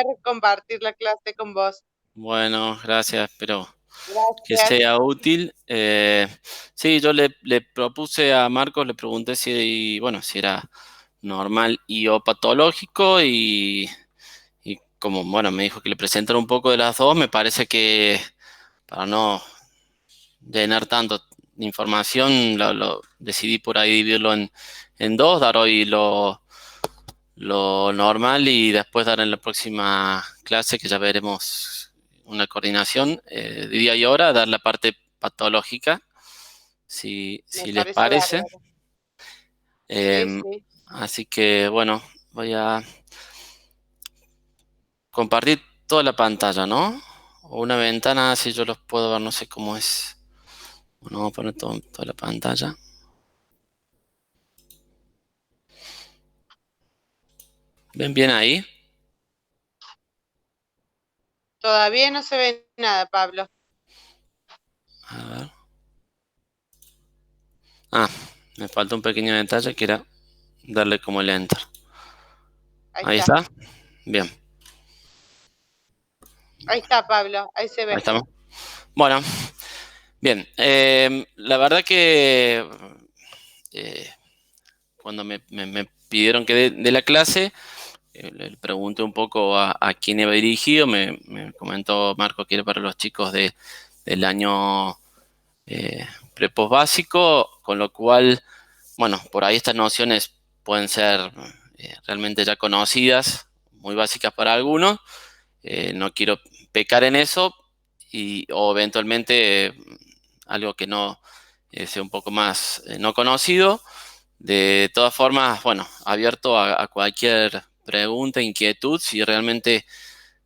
placer compartir la clase con vos. Bueno, gracias, espero que Gracias. sea útil. Sí, yo le propuse a Marcos, le pregunté si, bueno, si era normal y o patológico y como, bueno, me dijo que le presentara un poco de las dos, me parece que para no llenar tanto de información, decidí por ahí dividirlo en dos, dar hoy lo normal y después dar en la próxima clase, que ya veremos una coordinación de día y hora, dar la parte patológica, Me si les parece parece. bárbaro. Sí, Eh, sí. Así que bueno, voy a compartir toda la pantalla, ¿no? O una ventana, si yo los puedo ver, no sé cómo es. Bueno, vamos a poner toda la pantalla. ¿Ven bien ahí? Todavía no se ve nada, Pablo. A ver. Ah, me falta un pequeño detalle que era darle como el enter. Ahí Ahí está. está. Bien, Ahí está, Pablo. Ahí se ahí ve. estamos. Bueno, bien. La verdad que eh, cuando me pidieron que dé la clase, le pregunté un poco a quién iba dirigido. Me comentó Marco que era para los chicos del año prepost básico, con lo cual, bueno, por ahí estas nociones pueden ser realmente ya conocidas, muy básicas para algunos. No quiero pecar en eso o eventualmente algo que no sea un poco más no conocido. De todas formas, bueno, abierto a cualquier pregunta, inquietud, si realmente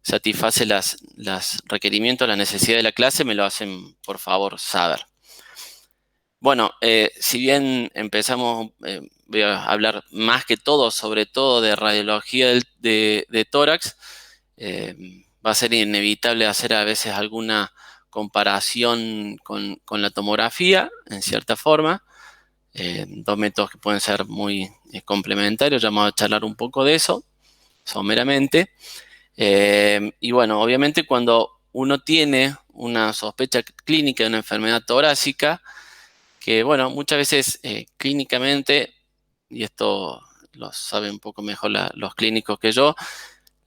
satisface las requerimientos, las necesidades de la clase, me lo hacen por favor saber. Bueno, si bien empezamos, voy a hablar más que todo, sobre todo de radiología de tórax, va a ser inevitable hacer a veces alguna comparación con la tomografía, en cierta forma, dos métodos que pueden ser muy complementarios, ya vamos a charlar un poco de eso, someramente. Y bueno, obviamente cuando uno tiene una sospecha clínica de una enfermedad torácica, que bueno, muchas veces clínicamente, y esto lo saben un poco mejor los clínicos que yo,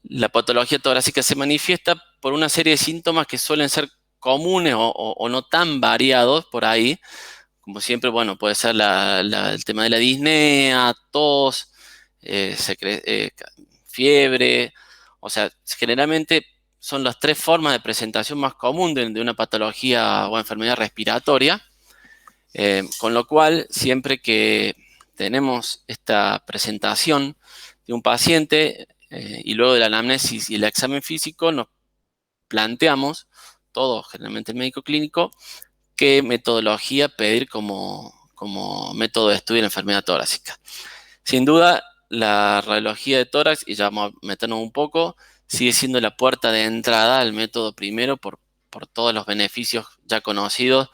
la patología torácica se manifiesta por una serie de síntomas que suelen ser comunes o no tan variados por ahí. Como siempre, bueno, puede ser el tema de la disnea, tos, fiebre. O sea, generalmente son las tres formas de presentación más común de una patología o enfermedad respiratoria. Con lo cual, siempre que tenemos esta presentación de un paciente y luego de la anamnesis y el examen físico, nos planteamos, todo generalmente el médico clínico, qué metodología pedir como método de estudio en la enfermedad torácica. Sin duda, la radiología de tórax, y ya vamos a meternos un poco, sigue siendo la puerta de entrada al método primero por todos los beneficios ya conocidos,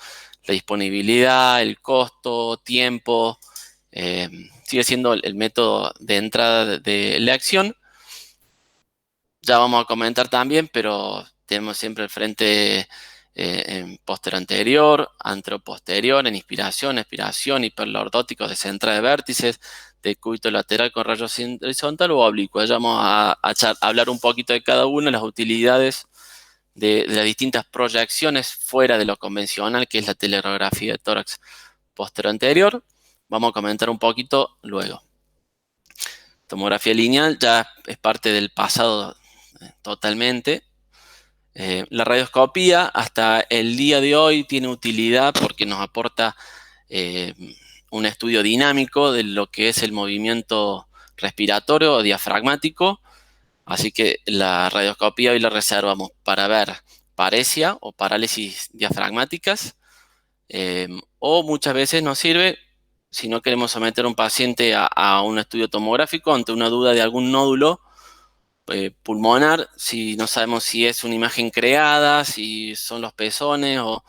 la disponibilidad, el costo, tiempo, eh, sigue siendo el método de entrada de la acción. Ya vamos a comentar también, pero tenemos siempre el frente en póster anterior, anteroposterior, en inspiración, expiración, hiperlordóticos de centra de vértices, de cúbito lateral con rayos horizontal o oblicuo. Ya vamos a hablar un poquito de cada una, las utilidades de las distintas proyecciones fuera de lo convencional, que es la teleradiografía de tórax póster anterior. Vamos a comentar un poquito luego. Tomografía lineal ya es parte del pasado totalmente. La radioscopía hasta el día de hoy tiene utilidad porque nos aporta eh, un estudio dinámico de lo que es el movimiento respiratorio o diafragmático. Así que la radioscopía hoy la reservamos para ver paresia o parálisis diafragmáticas, o muchas veces nos sirve si no queremos someter a un paciente a un estudio tomográfico ante una duda de algún nódulo pulmonar, si no sabemos si es una imagen creada, si son los pezones o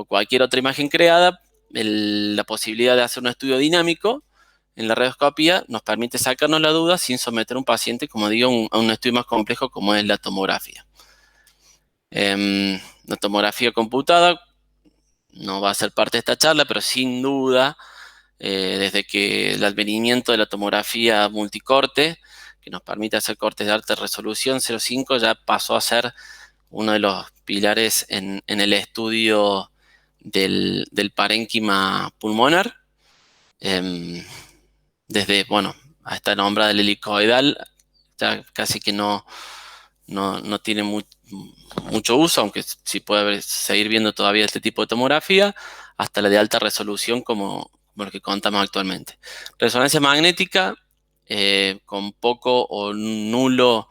cualquier otra imagen creada, la posibilidad de hacer un estudio dinámico en la radioscopía nos permite sacarnos la duda sin someter a un paciente, como digo, a un estudio más complejo como es la tomografía. La tomografía computada no va a ser parte de esta charla, pero sin duda, desde que el advenimiento de la tomografía multicorte, que nos permite hacer cortes de alta resolución 0,5, ya pasó a ser uno de los pilares en el estudio del parénquima pulmonar. Desde, bueno, a esta nombrada del helicoidal, ya casi que no tiene mucho uso, aunque sí puede seguir viendo todavía este tipo de tomografía, hasta la de alta resolución como lo que contamos actualmente. Resonancia magnética, con poco o nulo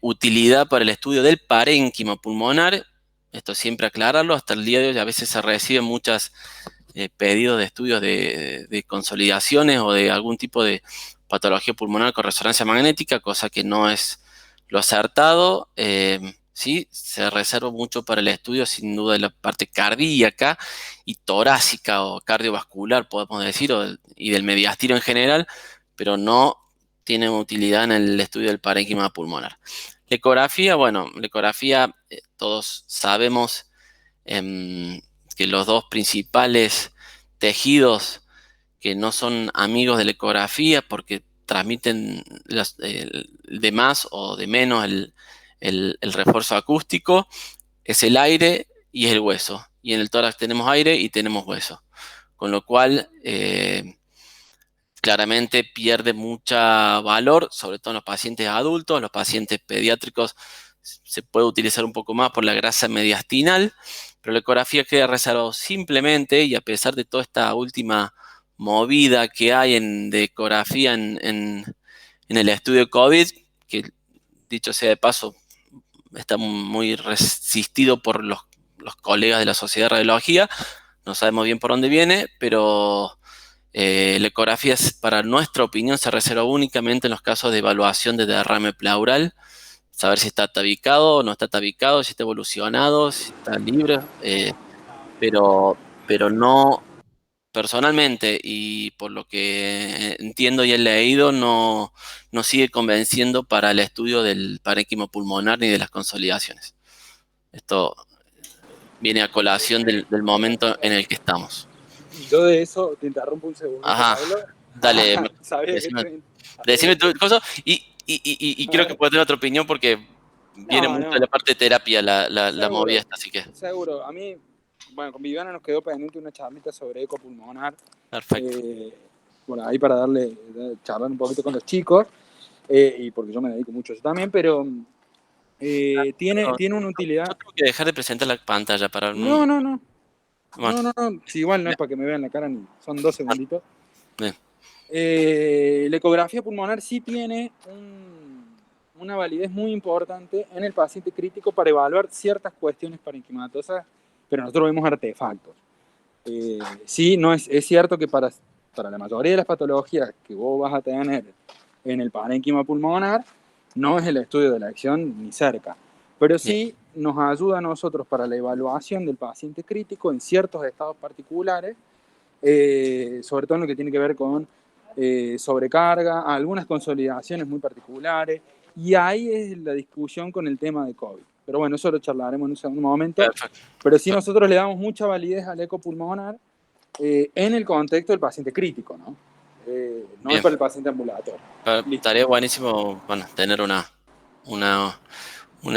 utilidad para el estudio del parénquima pulmonar. Esto siempre aclararlo. Hasta el día de hoy a veces se reciben muchos pedidos de estudios de consolidaciones o de algún tipo de patología pulmonar con resonancia magnética, cosa que no es lo acertado. Sí, se reserva mucho para el estudio, sin duda, de la parte cardíaca y torácica o cardiovascular, podemos decir, y del mediastino en general, pero no tiene utilidad en el estudio del parénquima pulmonar. La ecografía, bueno, la ecografía, todos sabemos que los dos principales tejidos que no son amigos de la ecografía porque transmiten de más o de menos el refuerzo acústico, es el aire y es el hueso. Y en el tórax tenemos aire y tenemos hueso. Con lo cual, claramente pierde mucho valor, sobre todo en los pacientes adultos. Los pacientes pediátricos se puede utilizar un poco más por la grasa mediastinal, pero la ecografía queda reservado simplemente, y a pesar de toda esta última movida que hay de ecografía en el estudio de COVID, que dicho sea de paso, está muy resistido por los colegas de la Sociedad de Radiología, no sabemos bien por dónde viene, pero la ecografía, para nuestra opinión, se reserva únicamente en los casos de evaluación de derrame pleural, saber si está tabicado o no está tabicado, si está evolucionado, si está libre, pero no, personalmente, y por lo que entiendo y he leído, no sigue convenciendo para el estudio del parénquima pulmonar ni de las consolidaciones. Esto viene a colación del momento en el que estamos. Yo de eso te interrumpo un segundo, Ajá, Pablo. dale, Sabía decime tu cosa y creo que puedo tener otra opinión porque viene mucho de la parte de terapia la movida esta, así que. Seguro, a mí, bueno, con Viviana nos quedó pendiente una charlita sobre eco pulmonar. Perfecto. Bueno, ahí para charlar un poquito con los chicos, y porque yo me dedico mucho a eso también, pero tiene una utilidad. Yo tengo que dejar de presentar la pantalla para... No. Bueno. No, si igual no es para que me vean la cara, son 2 segunditos. Bien. La ecografía pulmonar sí tiene una validez muy importante en el paciente crítico para evaluar ciertas cuestiones parenquimatosas, pero nosotros vemos artefactos. Sí, no es cierto que para la mayoría de las patologías que vos vas a tener en el parénquima pulmonar, no es el estudio de la acción ni cerca, pero sí nos ayuda a nosotros para la evaluación del paciente crítico en ciertos estados particulares, sobre todo en lo que tiene que ver con sobrecarga, algunas consolidaciones muy particulares, y ahí es la discusión con el tema de COVID. Pero bueno, eso lo charlaremos en un segundo momento. Perfecto. Pero sí nosotros le damos mucha validez al eco pulmonar en el contexto del paciente crítico, ¿no? No es para el paciente ambulatorio. Estaría buenísimo, bueno, tener una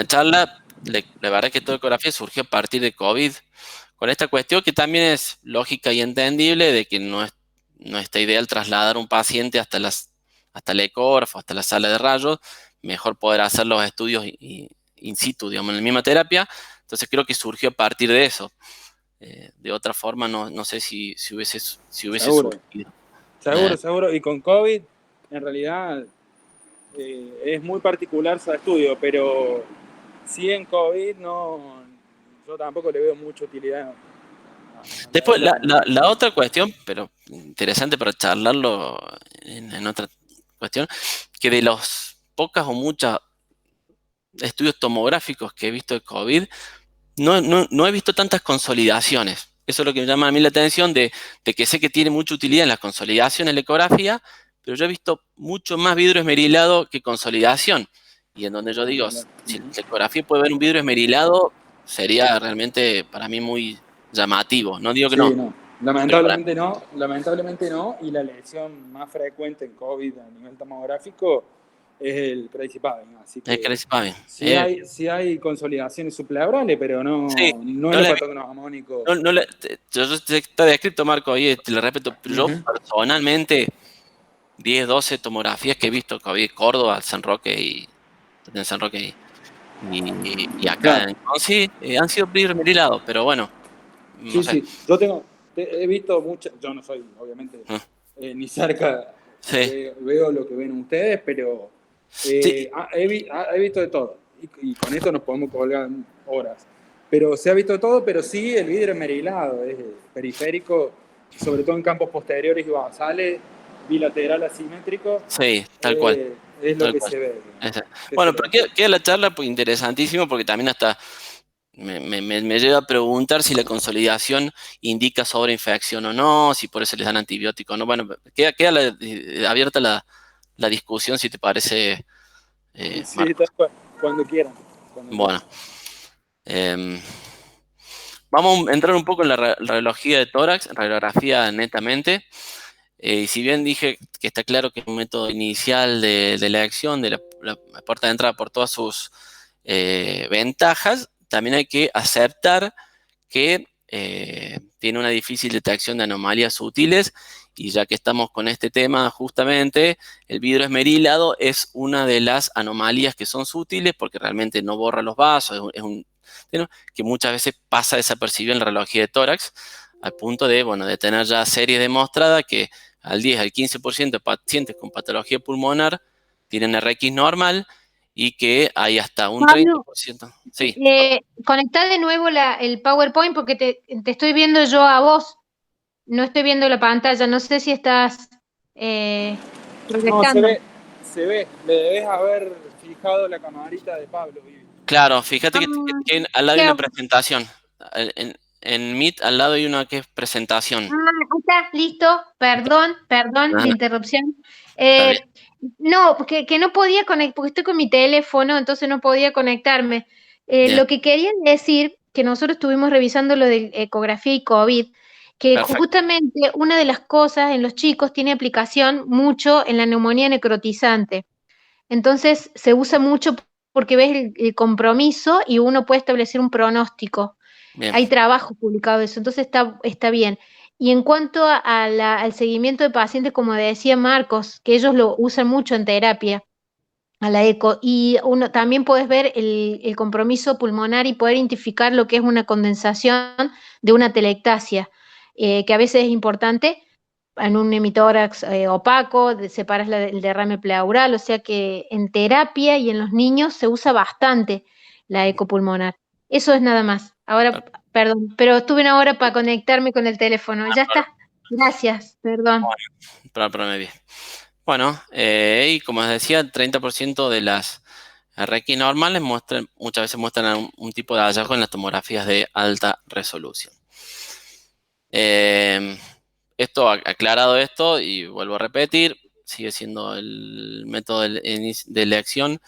charla. La verdad es que toda ecografía surgió a partir de COVID, con esta cuestión que también es lógica y entendible de que no está ideal trasladar un paciente hasta el ecógrafo, hasta la sala de rayos, mejor poder hacer los estudios in situ, digamos, en la misma terapia. Entonces creo que surgió a partir de eso. De otra forma, no sé si hubiese surgido. Seguro. Y con COVID, en realidad, es muy particular su estudio, pero sí en COVID yo tampoco le veo mucha utilidad. Después, la otra cuestión, pero interesante para charlarlo en otra cuestión, que de los pocas o muchos estudios tomográficos que he visto de COVID, no he visto tantas consolidaciones. Eso es lo que me llama a mí la atención de que sé que tiene mucha utilidad en la consolidación en la ecografía, pero yo he visto mucho más vidrio esmerilado que consolidación. Y en donde yo digo, si la ecografía puede ver un vidrio esmerilado, sería realmente para mí muy llamativo. No digo que Sí, no. lamentablemente no, y la lesión más frecuente en COVID a nivel tomográfico es el crazy Pavin, así que sí hay consolidaciones subpleurales, pero no sí, en los patognomónicos. yo te está descrito, Marco, ahí te lo repito, pero yo personalmente 10, 12 tomografías que he visto COVID, Córdoba, San Roque y acá. Claro. Entonces, sí, han sido vidrios esmerilados, pero bueno, no sé. Sí. He visto muchas, yo no soy, obviamente, ni cerca, Sí. veo lo que ven ustedes, pero Sí. he visto de todo. Y con esto nos podemos colgar horas. Pero se ha visto de todo, pero sí el vidrio esmerilado, es periférico, sobre todo en campos posteriores y basales, bilateral asimétrico. Sí, tal cual. Es lo que se ve. Bueno, pero queda la charla pues, interesantísimo porque también hasta me lleva a preguntar si la consolidación indica sobreinfección o no, si por eso les dan antibiótico o no. Bueno, queda abierta la discusión, si te parece, Sí, Marcos. cuando quieran. Bueno. Vamos a entrar un poco en la radiología de tórax, radiografía netamente. Y si bien dije que está claro que es un método inicial de la elección, de la puerta de entrada por todas sus ventajas, también hay que aceptar que tiene una difícil detección de anomalías sutiles, y ya que estamos con este tema, justamente, el vidrio esmerilado es una de las anomalías que son sutiles porque realmente no borra los vasos, que muchas veces pasa desapercibido en la radiología de tórax, al punto de tener ya series demostradas que al 10 al 15% de pacientes con patología pulmonar tienen RX normal y que hay hasta un Pablo, 30%. Sí. Conectá de nuevo el PowerPoint porque te estoy viendo yo a vos. No estoy viendo la pantalla. No sé si estás proyectando. No, se ve. Le debes haber fijado la camarita de Pablo, Vivi. Claro, fíjate que al lado hay una presentación. En Meet al lado hay una que es presentación. Ahí está, listo. Perdón la interrupción. No, porque que no podía conectar, porque estoy con mi teléfono, entonces no podía conectarme. Lo que quería decir, que nosotros estuvimos revisando lo de ecografía y COVID, que Perfecto. justamente una de las cosas en los chicos tiene aplicación mucho en la neumonía necrotizante. Entonces se usa mucho porque ves el compromiso y uno puede establecer un pronóstico. Bien. Hay trabajo publicado de eso, entonces está bien. Y en cuanto al seguimiento de pacientes, como decía Marcos, que ellos lo usan mucho en terapia, a la eco, y uno también puedes ver el compromiso pulmonar y poder identificar lo que es una condensación de una telectasia, que a veces es importante en un hemitórax opaco, separas el derrame pleural, o sea que en terapia y en los niños se usa bastante la ecopulmonar. Eso es nada más. Ahora, perdón, pero tuve una hora para conectarme con el teléfono. Ya está. Gracias, perdón. Bien. Bueno, y como les decía, el 30% de las RX normales muchas veces muestran un tipo de hallazgo en las tomografías de alta resolución. Aclarado esto, y vuelvo a repetir, sigue siendo el método de elección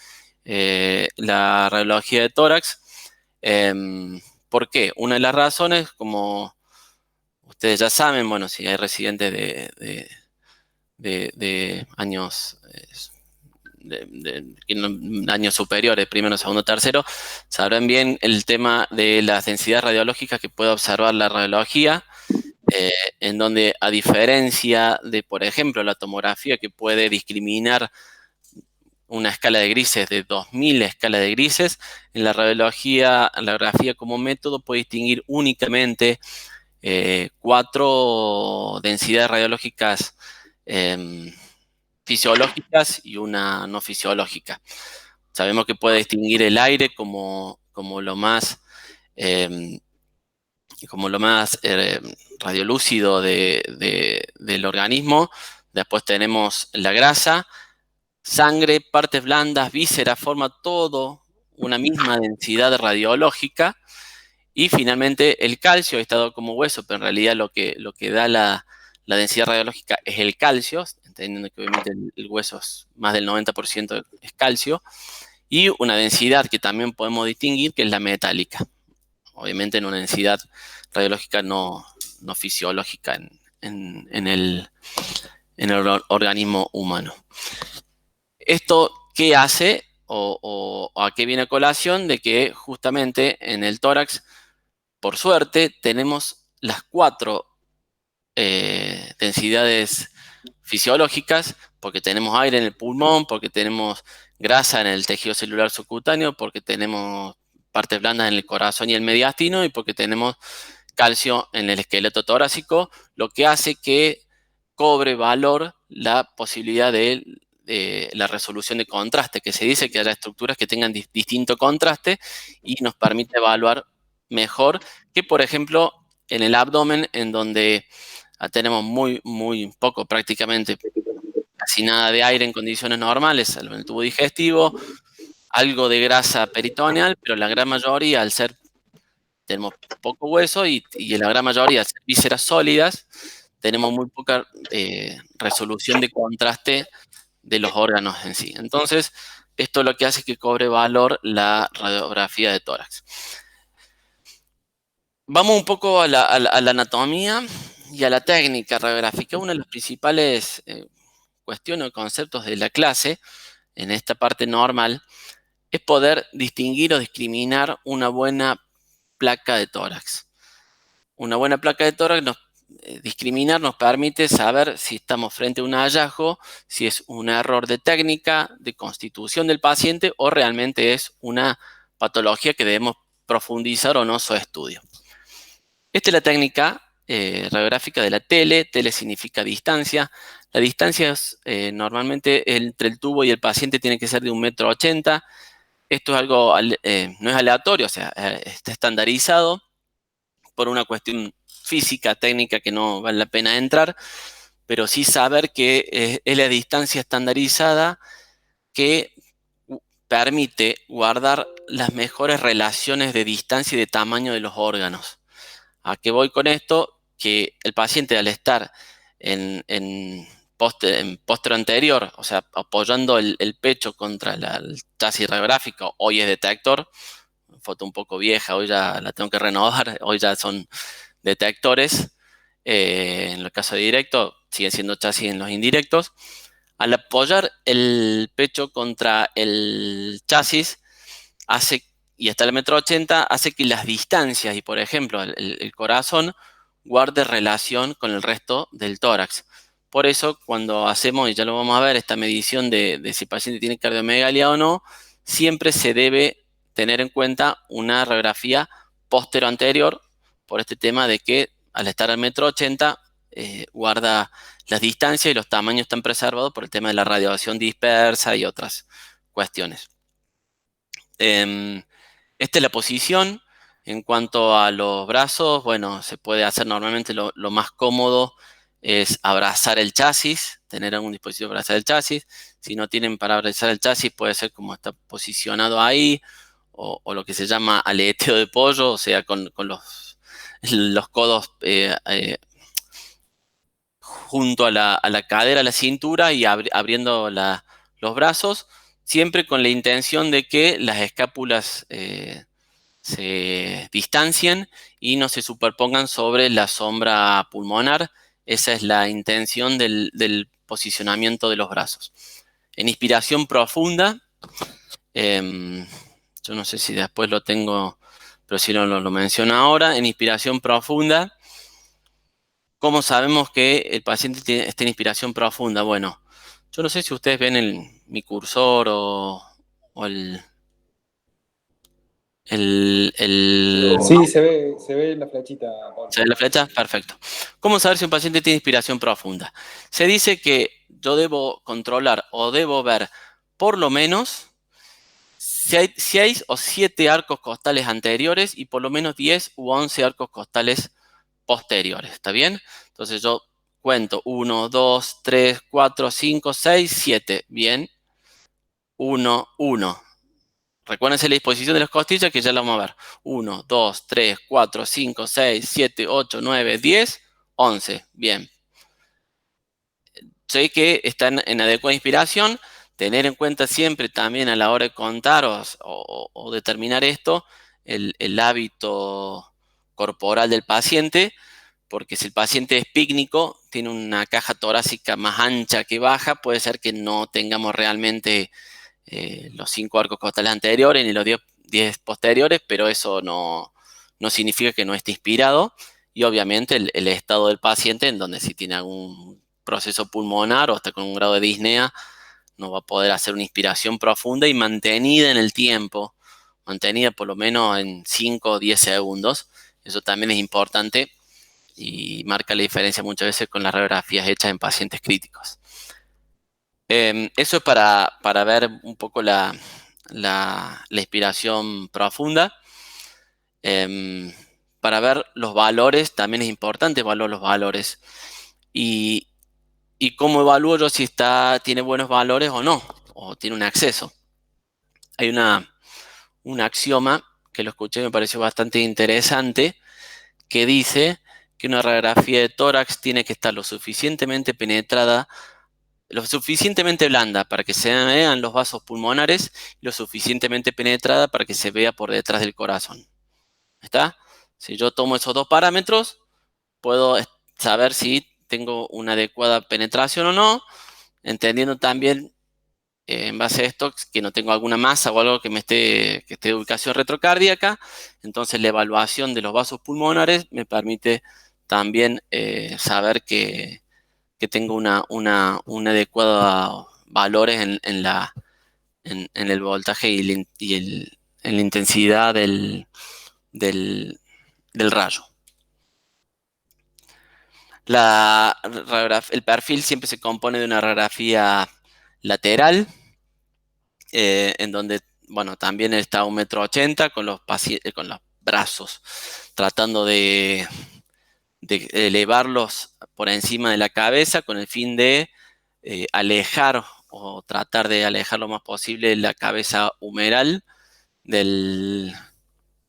la radiología de tórax. ¿Por qué? Una de las razones, como ustedes ya saben, bueno, si hay residentes de años años superiores, primero, segundo, tercero, sabrán bien el tema de las densidades radiológicas que puede observar la radiología, en donde, a diferencia de, por ejemplo, la tomografía, que puede discriminar una escala de grises de 2000 escalas de grises, en la radiografía como método puede distinguir únicamente 4 densidades radiológicas fisiológicas y una no fisiológica. Sabemos que puede distinguir el aire como lo más radiolúcido del organismo. Después tenemos la grasa, sangre, partes blandas, vísceras, forma todo una misma densidad radiológica. Y finalmente el calcio, está dado como hueso, pero en realidad lo que da la densidad radiológica es el calcio, entendiendo que obviamente el hueso es más del 90% es calcio, y una densidad que también podemos distinguir, que es la metálica. Obviamente en una densidad radiológica no fisiológica en el organismo humano. ¿Esto qué hace o a qué viene a colación? De que justamente en el tórax, por suerte, tenemos las 4 densidades fisiológicas, porque tenemos aire en el pulmón, porque tenemos grasa en el tejido celular subcutáneo, porque tenemos partes blandas en el corazón y el mediastino, y porque tenemos calcio en el esqueleto torácico, lo que hace que cobre valor la posibilidad de la resolución de contraste, que se dice que haya estructuras que tengan distinto contraste y nos permite evaluar mejor que, por ejemplo, en el abdomen, en donde tenemos muy poco, prácticamente casi nada de aire en condiciones normales, salvo en el tubo digestivo, algo de grasa peritoneal, pero la gran mayoría, al ser, tenemos poco hueso y la gran mayoría, al ser vísceras sólidas, tenemos muy poca resolución de contraste de los órganos en sí. Entonces, esto lo que hace es que cobre valor la radiografía de tórax. Vamos un poco a la anatomía y a la técnica radiográfica. Una de las principales cuestiones o conceptos de la clase, en esta parte normal, es poder distinguir o discriminar una buena placa de tórax. Una buena placa de tórax discriminar nos permite saber si estamos frente a un hallazgo, si es un error de técnica, de constitución del paciente, o realmente es una patología que debemos profundizar o no su estudio. Esta es la técnica radiográfica de la tele. Tele significa distancia. La distancia es normalmente entre el tubo y el paciente tiene que ser de 1,80 m. Esto es algo, no es aleatorio, o sea, está estandarizado por una cuestión física, técnica, que no vale la pena entrar, pero sí saber que es la distancia estandarizada que permite guardar las mejores relaciones de distancia y de tamaño de los órganos. ¿A qué voy con esto? Que el paciente, al estar en póstero anterior, o sea, apoyando el pecho contra el chasis radiográfico, hoy es detector, foto un poco vieja, hoy ya la tengo que renovar, hoy ya son detectores. En el caso de directo, siguen siendo chasis en los indirectos. Al apoyar el pecho contra el chasis, y hasta el 1,80 m, hace que las distancias y, por ejemplo, el corazón guarde relación con el resto del tórax. Por eso, cuando hacemos, y ya lo vamos a ver, esta medición de si el paciente tiene cardiomegalia o no, siempre se debe tener en cuenta una radiografía póstero-anterior, por este tema de que al estar al 1,80 m guarda las distancias y los tamaños están preservados por el tema de la radiación dispersa y otras cuestiones. Esta es la posición. En cuanto a los brazos, bueno, se puede hacer normalmente lo más cómodo es abrazar el chasis, tener algún dispositivo para abrazar el chasis. Si no tienen para abrazar el chasis, puede ser como está posicionado ahí, o lo que se llama aleteo de pollo, o sea, con los codos junto a la cadera, a la cintura, y abriendo los brazos, siempre con la intención de que las escápulas se distancien y no se superpongan sobre la sombra pulmonar. Esa es la intención del posicionamiento de los brazos. En inspiración profunda, yo no sé si después lo tengo, pero si no lo menciono ahora. En inspiración profunda, ¿cómo sabemos que el paciente está en inspiración profunda? Bueno, yo no sé si ustedes ven mi cursor o el... Sí, se ve la flechita, Pablo. ¿Se ve la flecha? Perfecto. ¿Cómo saber si un paciente tiene inspiración profunda? Se dice que yo debo controlar o debo ver por lo menos 6 o 7 arcos costales anteriores y por lo menos 10 u 11 arcos costales posteriores. ¿Está bien? Entonces yo cuento 1, 2, 3, 4, 5, 6, 7. Bien. 1, 1. recuérdense la disposición de las costillas que ya la vamos a ver. 1, 2, 3, 4, 5, 6, 7, 8, 9, 10, 11. Bien. Sé que están en adecuada inspiración. Tener en cuenta siempre también a la hora de contar o determinar esto, el hábito corporal del paciente, porque si el paciente es pícnico, tiene una caja torácica más ancha que baja, puede ser que no tengamos realmente los 5 arcos costales anteriores ni los 10 posteriores, pero eso no significa que no esté inspirado. Y obviamente el estado del paciente, en donde si tiene algún proceso pulmonar o hasta con un grado de disnea, no va a poder hacer una inspiración profunda y mantenida en el tiempo, mantenida por lo menos en 5 o 10 segundos. Eso también es importante y marca la diferencia muchas veces con las radiografías hechas en pacientes críticos. Eso es para ver un poco la inspiración profunda. Para ver los valores, también es importante evaluar los valores. Y cómo evalúo yo si tiene buenos valores o no, o tiene un exceso. Hay un axioma que lo escuché y me pareció bastante interesante, que dice que una radiografía de tórax tiene que estar lo suficientemente penetrada, lo suficientemente blanda para que se vean los vasos pulmonares y lo suficientemente penetrada para que se vea por detrás del corazón. ¿Está? Si yo tomo esos dos parámetros, puedo saber si tengo una adecuada penetración o no, entendiendo también en base a esto que no tengo alguna masa o algo que esté de ubicación retrocardíaca. Entonces la evaluación de los vasos pulmonares me permite también saber que tengo una adecuada valores en el voltaje y en la intensidad del rayo. El perfil siempre se compone de una radiografía lateral, en donde, bueno, también está 1,80 m con los brazos, tratando de elevarlos por encima de la cabeza con el fin de alejar o tratar de alejar lo más posible la cabeza humeral del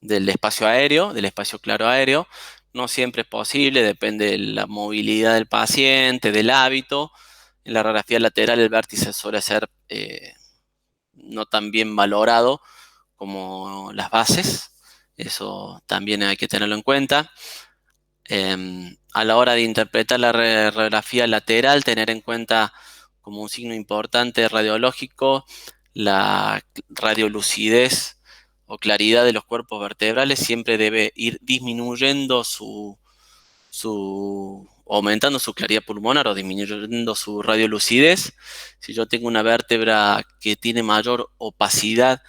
espacio aéreo, del espacio claro aéreo. No siempre es posible, depende de la movilidad del paciente, del hábito. En la radiografía lateral el vértice suele ser no tan bien valorado como las bases. Eso también hay que tenerlo en cuenta. A la hora de interpretar la radiografía lateral, tener en cuenta como un signo importante radiológico la radiolucidez o claridad de los cuerpos vertebrales. Siempre debe ir disminuyendo aumentando su claridad pulmonar o disminuyendo su radiolucidez. Si yo tengo una vértebra que tiene mayor opacidad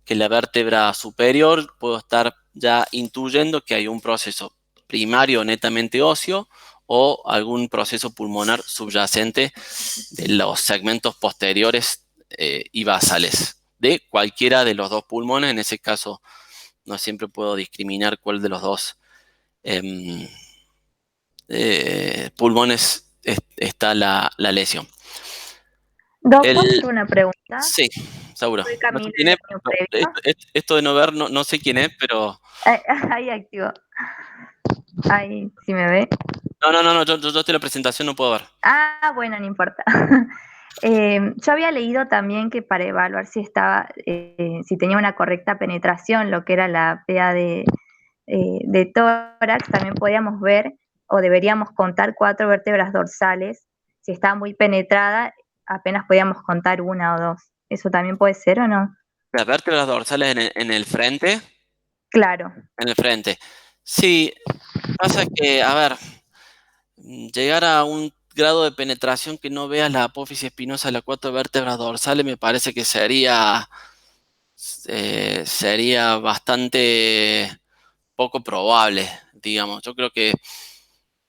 que la vértebra superior, puedo estar ya intuyendo que hay un proceso primario netamente óseo o algún proceso pulmonar subyacente de los segmentos posteriores y basales de cualquiera de los dos pulmones. En ese caso, no siempre puedo discriminar cuál de los dos pulmones está la lesión. ¿Puedo una pregunta? Sí, seguro. Soy No Camila, sé quién es, esto de no ver, no sé quién es, pero... Ahí activo. Ahí, ¿sí me ve? No, yo estoy en la presentación, no puedo ver. Ah, bueno, no importa. Yo había leído también que para evaluar si tenía una correcta penetración, lo que era la PA de tórax, también podíamos ver o deberíamos contar 4 vértebras dorsales. Si estaba muy penetrada, apenas podíamos contar 1 o 2. ¿Eso también puede ser o no? Las vértebras dorsales en el frente. Claro. En el frente. Sí, pasa que, a ver, llegar a un grado de penetración que no veas la apófisis espinosa de las 4 vértebras dorsales me parece que sería bastante poco probable, digamos. Yo creo que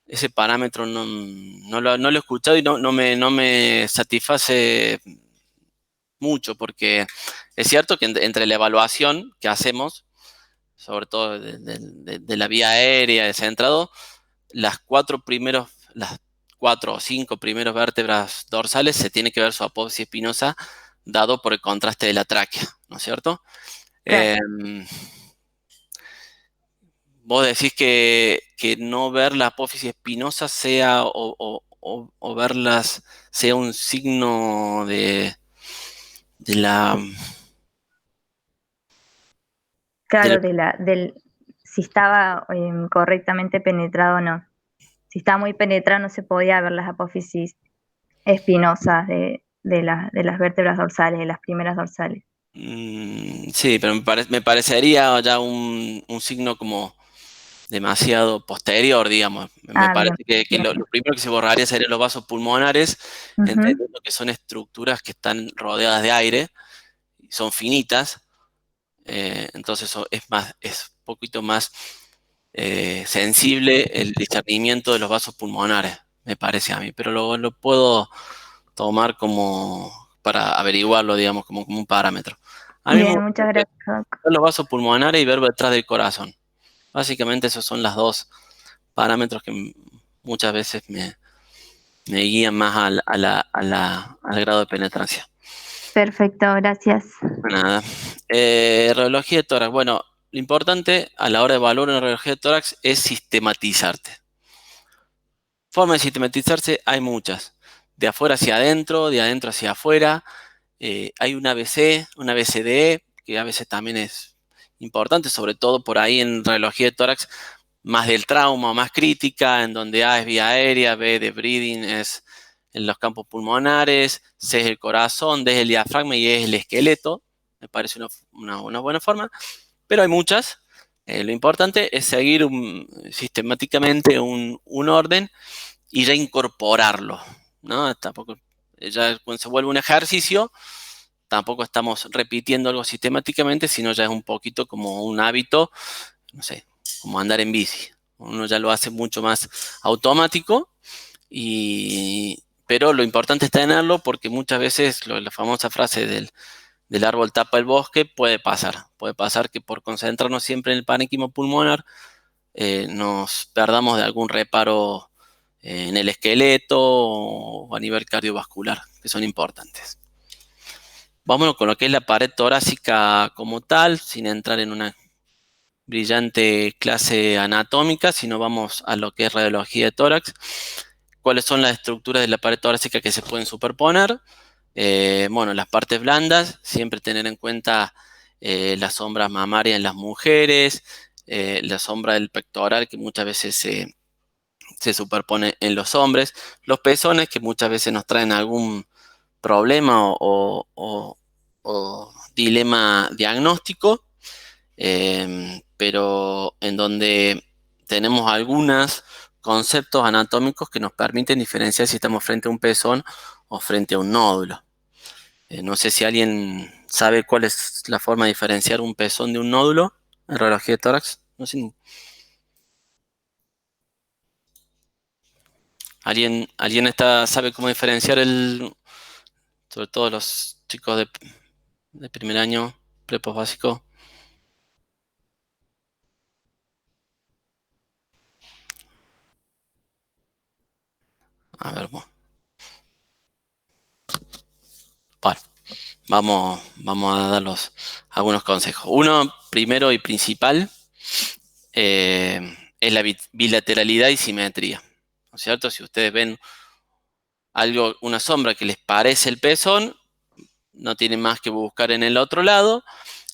ese parámetro no lo he escuchado y no me satisface mucho, porque es cierto que entre la evaluación que hacemos, sobre todo de la vía aérea, de centrado, las 4 o 5 primeros vértebras dorsales se tiene que ver su apófisis espinosa dado por el contraste de la tráquea, ¿no es cierto? Claro. Vos decís que no ver la apófisis espinosa sea o verlas sea un signo de la... Claro, si estaba correctamente penetrado o no. Si estaba muy penetrado no se podía ver las apófisis espinosas de las vértebras dorsales, de las primeras dorsales. Sí, pero me parecería ya un signo como demasiado posterior, digamos. Me Ah, bien, parece que bien. lo primero que se borraría serían los vasos pulmonares, Ujú. entendiendo que son estructuras que están rodeadas de aire, son finitas, entonces es un poquito más sensible el discernimiento de los vasos pulmonares, me parece a mí, pero lo puedo tomar como para averiguarlo, digamos, como un parámetro. A mí me Bien, gusta muchas gracias, Doc. ver los vasos pulmonares y ver detrás del corazón. Básicamente esos son los dos parámetros que muchas veces me guían más al grado de penetrancia. Perfecto, gracias. Nada. Radiología de tórax. Bueno, lo importante a la hora de evaluar una radiología de tórax es sistematizarte. Formas de sistematizarse hay muchas. De afuera hacia adentro, de adentro hacia afuera. Hay un ABC, un ABCDE, que a veces también es importante, sobre todo por ahí en radiología de tórax, más del trauma, más crítica, en donde A es vía aérea, B de breathing es en los campos pulmonares, C es el corazón, D es el diafragma y E es el esqueleto. Me parece una buena forma, pero hay muchas. Lo importante es seguir sistemáticamente un orden y ya incorporarlo, ¿no? Tampoco, ya cuando se vuelve un ejercicio, tampoco estamos repitiendo algo sistemáticamente, sino ya es un poquito como un hábito, no sé, como andar en bici. Uno ya lo hace mucho más automático, pero lo importante es tenerlo porque muchas veces la famosa frase del árbol tapa el bosque puede pasar. Puede pasar que por concentrarnos siempre en el parénquima pulmonar nos perdamos de algún reparo en el esqueleto o a nivel cardiovascular, que son importantes. Vámonos con lo que es la pared torácica como tal, sin entrar en una brillante clase anatómica, sino vamos a lo que es radiología de tórax. ¿Cuáles son las estructuras de la pared torácica que se pueden superponer? Bueno, las partes blandas, siempre tener en cuenta las sombras mamarias en las mujeres, la sombra del pectoral que muchas veces se superpone en los hombres, los pezones que muchas veces nos traen algún problema o dilema diagnóstico, pero en donde tenemos algunos conceptos anatómicos que nos permiten diferenciar si estamos frente a un pezón o frente a un nódulo. No sé si alguien sabe cuál es la forma de diferenciar un pezón de un nódulo en radiología de tórax. No sé. ¿Alguien sabe cómo diferenciar sobre todo los chicos de primer año, prepo básico? A ver, bueno, vamos a dar algunos consejos. Uno, primero y principal, es la bilateralidad y simetría. ¿No es cierto? Si ustedes ven una sombra que les parece el pezón, no tienen más que buscar en el otro lado,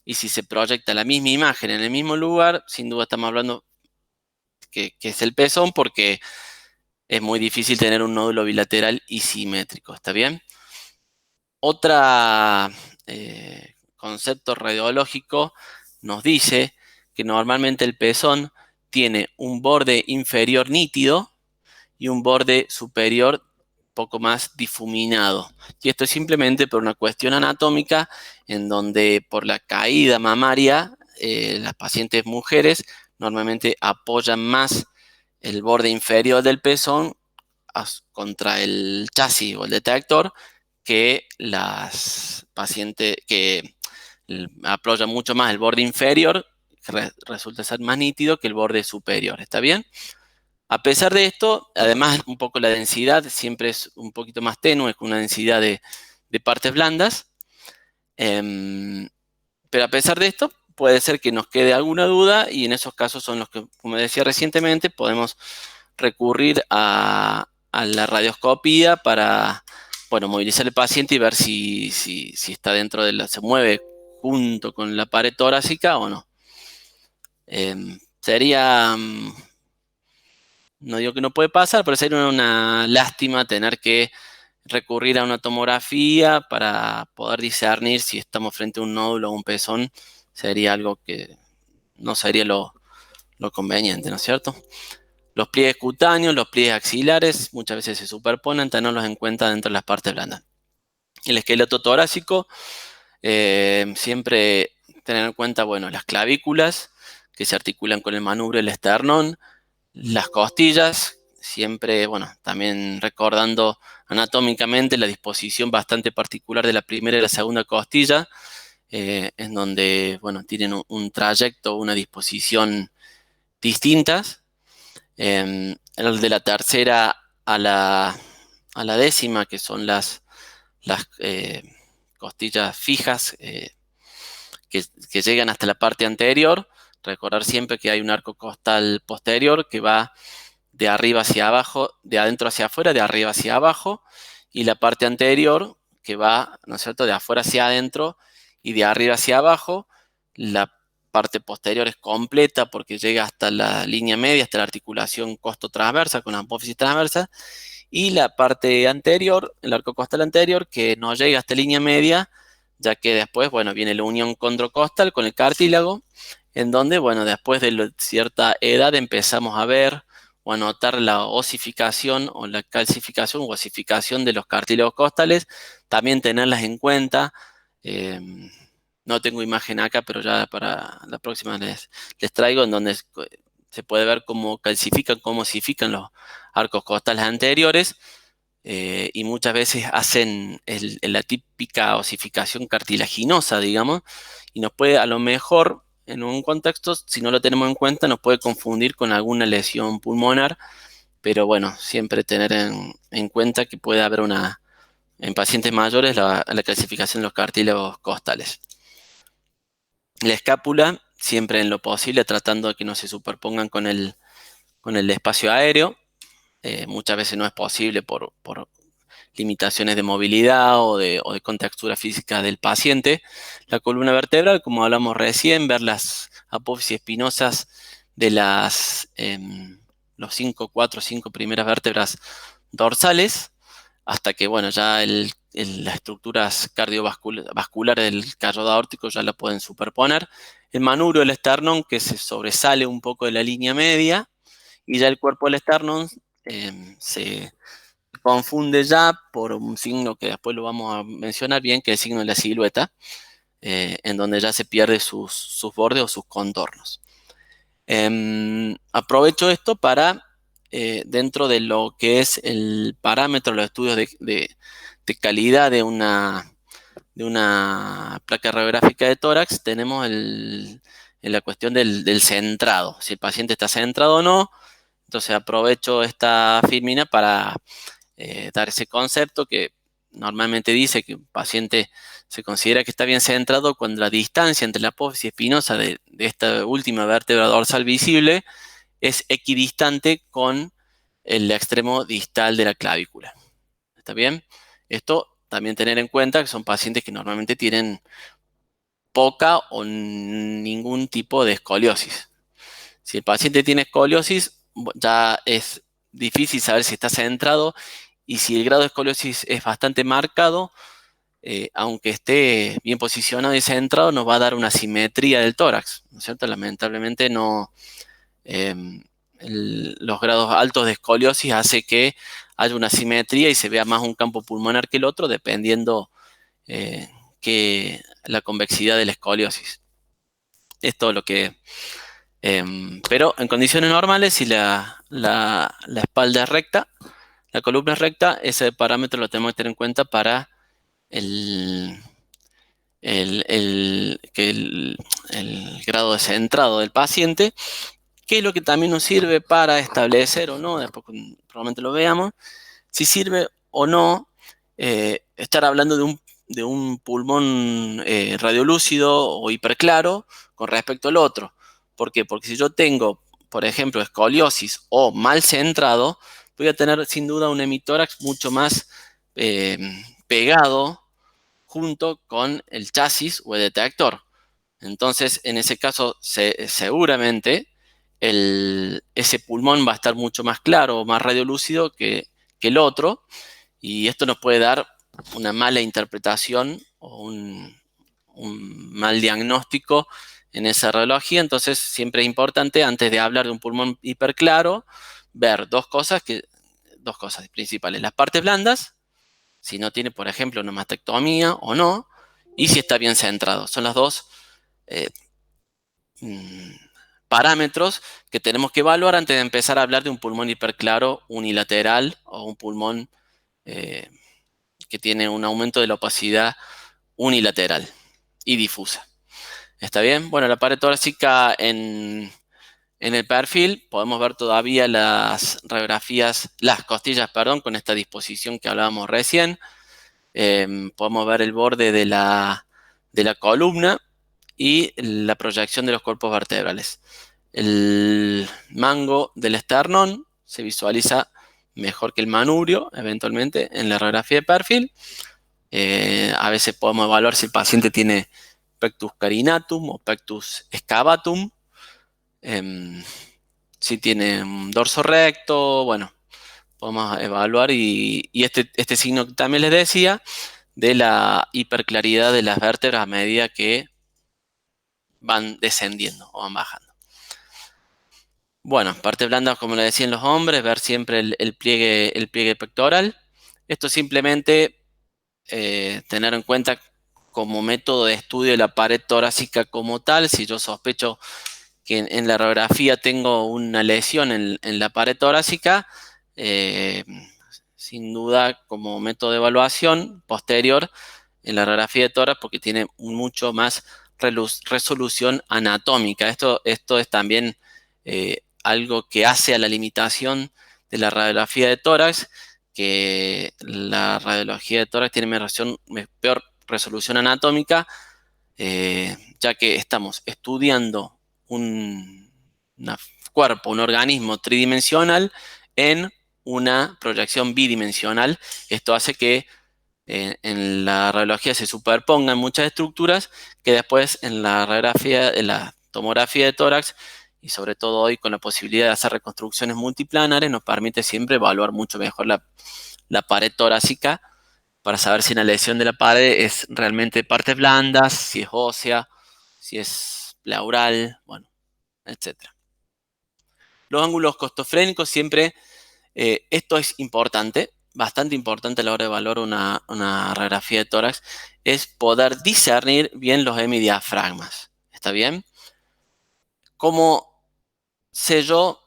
y si se proyecta la misma imagen en el mismo lugar, sin duda estamos hablando que es el pezón, porque es muy difícil tener un nódulo bilateral y simétrico, ¿está bien? Otro concepto radiológico nos dice que normalmente el pezón tiene un borde inferior nítido y un borde superior poco más difuminado. Y esto es simplemente por una cuestión anatómica en donde por la caída mamaria, las pacientes mujeres normalmente apoyan más el borde inferior del pezón contra el chasis o el detector que las pacientes que apoyan mucho más el borde inferior, que resulta ser más nítido que el borde superior. ¿Está bien? A pesar de esto, además un poco la densidad siempre es un poquito más tenue, con una densidad de partes blandas. Pero a pesar de esto, puede ser que nos quede alguna duda y en esos casos son los que, como decía recientemente, podemos recurrir a la radioscopía para, bueno, movilizar al paciente y ver si está dentro de se mueve junto con la pared torácica o no. Sería, no digo que no puede pasar, pero sería una lástima tener que recurrir a una tomografía para poder discernir si estamos frente a un nódulo o un pezón. Sería algo que no sería lo conveniente, ¿no es cierto? Los pliegues cutáneos, los pliegues axilares, muchas veces se superponen, tenerlos en cuenta dentro de las partes blandas. El esqueleto torácico, siempre tener en cuenta, bueno, las clavículas, que se articulan con el manubrio y el esternón, las costillas, siempre, bueno, también recordando anatómicamente la disposición bastante particular de la primera y la segunda costilla, en donde, bueno, tienen un trayecto, una disposición distintas. El de la tercera a la décima, que son las costillas fijas que llegan hasta la parte anterior. Recordar siempre que hay un arco costal posterior que va de arriba hacia abajo, de adentro hacia afuera, de arriba hacia abajo, y la parte anterior que va, ¿no es cierto?, de afuera hacia adentro y de arriba hacia abajo. La parte posterior es completa porque llega hasta la línea media, hasta la articulación costo-transversa con la apófisis transversa, y la parte anterior, el arco costal anterior, que no llega hasta línea media, ya que después, bueno, viene la unión condrocostal con el cartílago, en donde, bueno, después de cierta edad empezamos a ver o a notar la osificación o la calcificación o osificación de los cartílagos costales, también tenerlas en cuenta. No tengo imagen acá, pero ya para la próxima les traigo, en donde se puede ver cómo calcifican, cómo osifican los arcos costales anteriores, y muchas veces hacen la típica osificación cartilaginosa, digamos, y nos puede, a lo mejor, en un contexto, si no lo tenemos en cuenta, nos puede confundir con alguna lesión pulmonar, pero bueno, siempre tener en cuenta que puede haber en pacientes mayores la calcificación de los cartílagos costales. La escápula, siempre en lo posible, tratando de que no se superpongan con el espacio aéreo. Muchas veces no es posible por limitaciones de movilidad o de contextura física del paciente. La columna vertebral, como hablamos recién, ver las apófisis espinosas de los 4 o 5 primeras vértebras dorsales, hasta que, bueno, ya las estructuras cardiovasculares del cariodo aórtico ya la pueden superponer. El manubrio del esternón, que se sobresale un poco de la línea media, y ya el cuerpo del esternón se confunde ya por un signo que después lo vamos a mencionar bien, que es el signo de la silueta, en donde ya se pierde sus bordes o sus contornos. Aprovecho esto para, dentro de lo que es el parámetro de los estudios de calidad de una placa radiográfica de tórax, tenemos la cuestión del centrado, si el paciente está centrado o no. Entonces aprovecho esta filmina para dar ese concepto que normalmente dice que un paciente se considera que está bien centrado cuando la distancia entre la apófisis espinosa de esta última vértebra dorsal visible es equidistante con el extremo distal de la clavícula. ¿Está bien? Esto también tener en cuenta que son pacientes que normalmente tienen poca o ningún tipo de escoliosis. Si el paciente tiene escoliosis, ya es difícil saber si está centrado, y si el grado de escoliosis es bastante marcado, aunque esté bien posicionado y centrado, nos va a dar una simetría del tórax, ¿no es cierto? Lamentablemente no, los grados altos de escoliosis hace que haya una simetría y se vea más un campo pulmonar que el otro, dependiendo que la convexidad de la escoliosis. Es todo lo que... pero en condiciones normales, si la espalda es recta, la columna es recta, ese parámetro lo tenemos que tener en cuenta para el grado de centrado del paciente, que es lo que también nos sirve para establecer o no, después probablemente lo veamos, si sirve o no estar hablando de un pulmón radiolúcido o hiperclaro con respecto al otro. ¿Por qué? Porque si yo tengo, por ejemplo, escoliosis o mal centrado, voy a tener sin duda un hemitórax mucho más pegado junto con el chasis o el detector. Entonces, en ese caso, seguramente ese pulmón va a estar mucho más claro o más radiolúcido que el otro, y esto nos puede dar una mala interpretación o un mal diagnóstico en esa radiología. Entonces, siempre es importante, antes de hablar de un pulmón hiperclaro, ver dos cosas principales: las partes blandas, si no tiene, por ejemplo, una mastectomía o no, y si está bien centrado. Son las dos parámetros que tenemos que evaluar antes de empezar a hablar de un pulmón hiperclaro unilateral o un pulmón que tiene un aumento de la opacidad unilateral y difusa. ¿Está bien? Bueno, la pared torácica en el perfil podemos ver todavía las costillas, perdón, con esta disposición que hablábamos recién. Podemos ver el borde de la columna y la proyección de los cuerpos vertebrales. El mango del esternón se visualiza mejor que el manubrio, eventualmente, en la radiografía de perfil. A veces podemos evaluar si el paciente tiene pectus carinatum o pectus excavatum. Si tiene un dorso recto, bueno, podemos evaluar. Y este signo que también les decía, de la hiperclaridad de las vértebras a medida que van descendiendo o van bajando. Bueno, parte blanda, como le decían los hombres, ver siempre el pliegue pectoral. Esto simplemente tener en cuenta como método de estudio de la pared torácica como tal. Si yo sospecho que en la radiografía tengo una lesión en la pared torácica, sin duda como método de evaluación posterior en la radiografía de tórax, porque tiene mucho más resolución anatómica. Esto es también algo que hace a la limitación de la radiografía de tórax, que la radiología de tórax tiene peor resolución anatómica, ya que estamos estudiando un cuerpo, un organismo tridimensional en una proyección bidimensional. Esto hace que en la radiología se superpongan muchas estructuras que después en la radiografía, en la tomografía de tórax, y sobre todo hoy con la posibilidad de hacer reconstrucciones multiplanares, nos permite siempre evaluar mucho mejor la pared torácica para saber si una lesión de la pared es realmente partes blandas, si es ósea, si es pleural, bueno, etc. Los ángulos costofrénicos siempre, esto es importante, bastante importante a la hora de evaluar una radiografía de tórax, es poder discernir bien los hemidiafragmas. ¿Está bien? ¿Cómo sé yo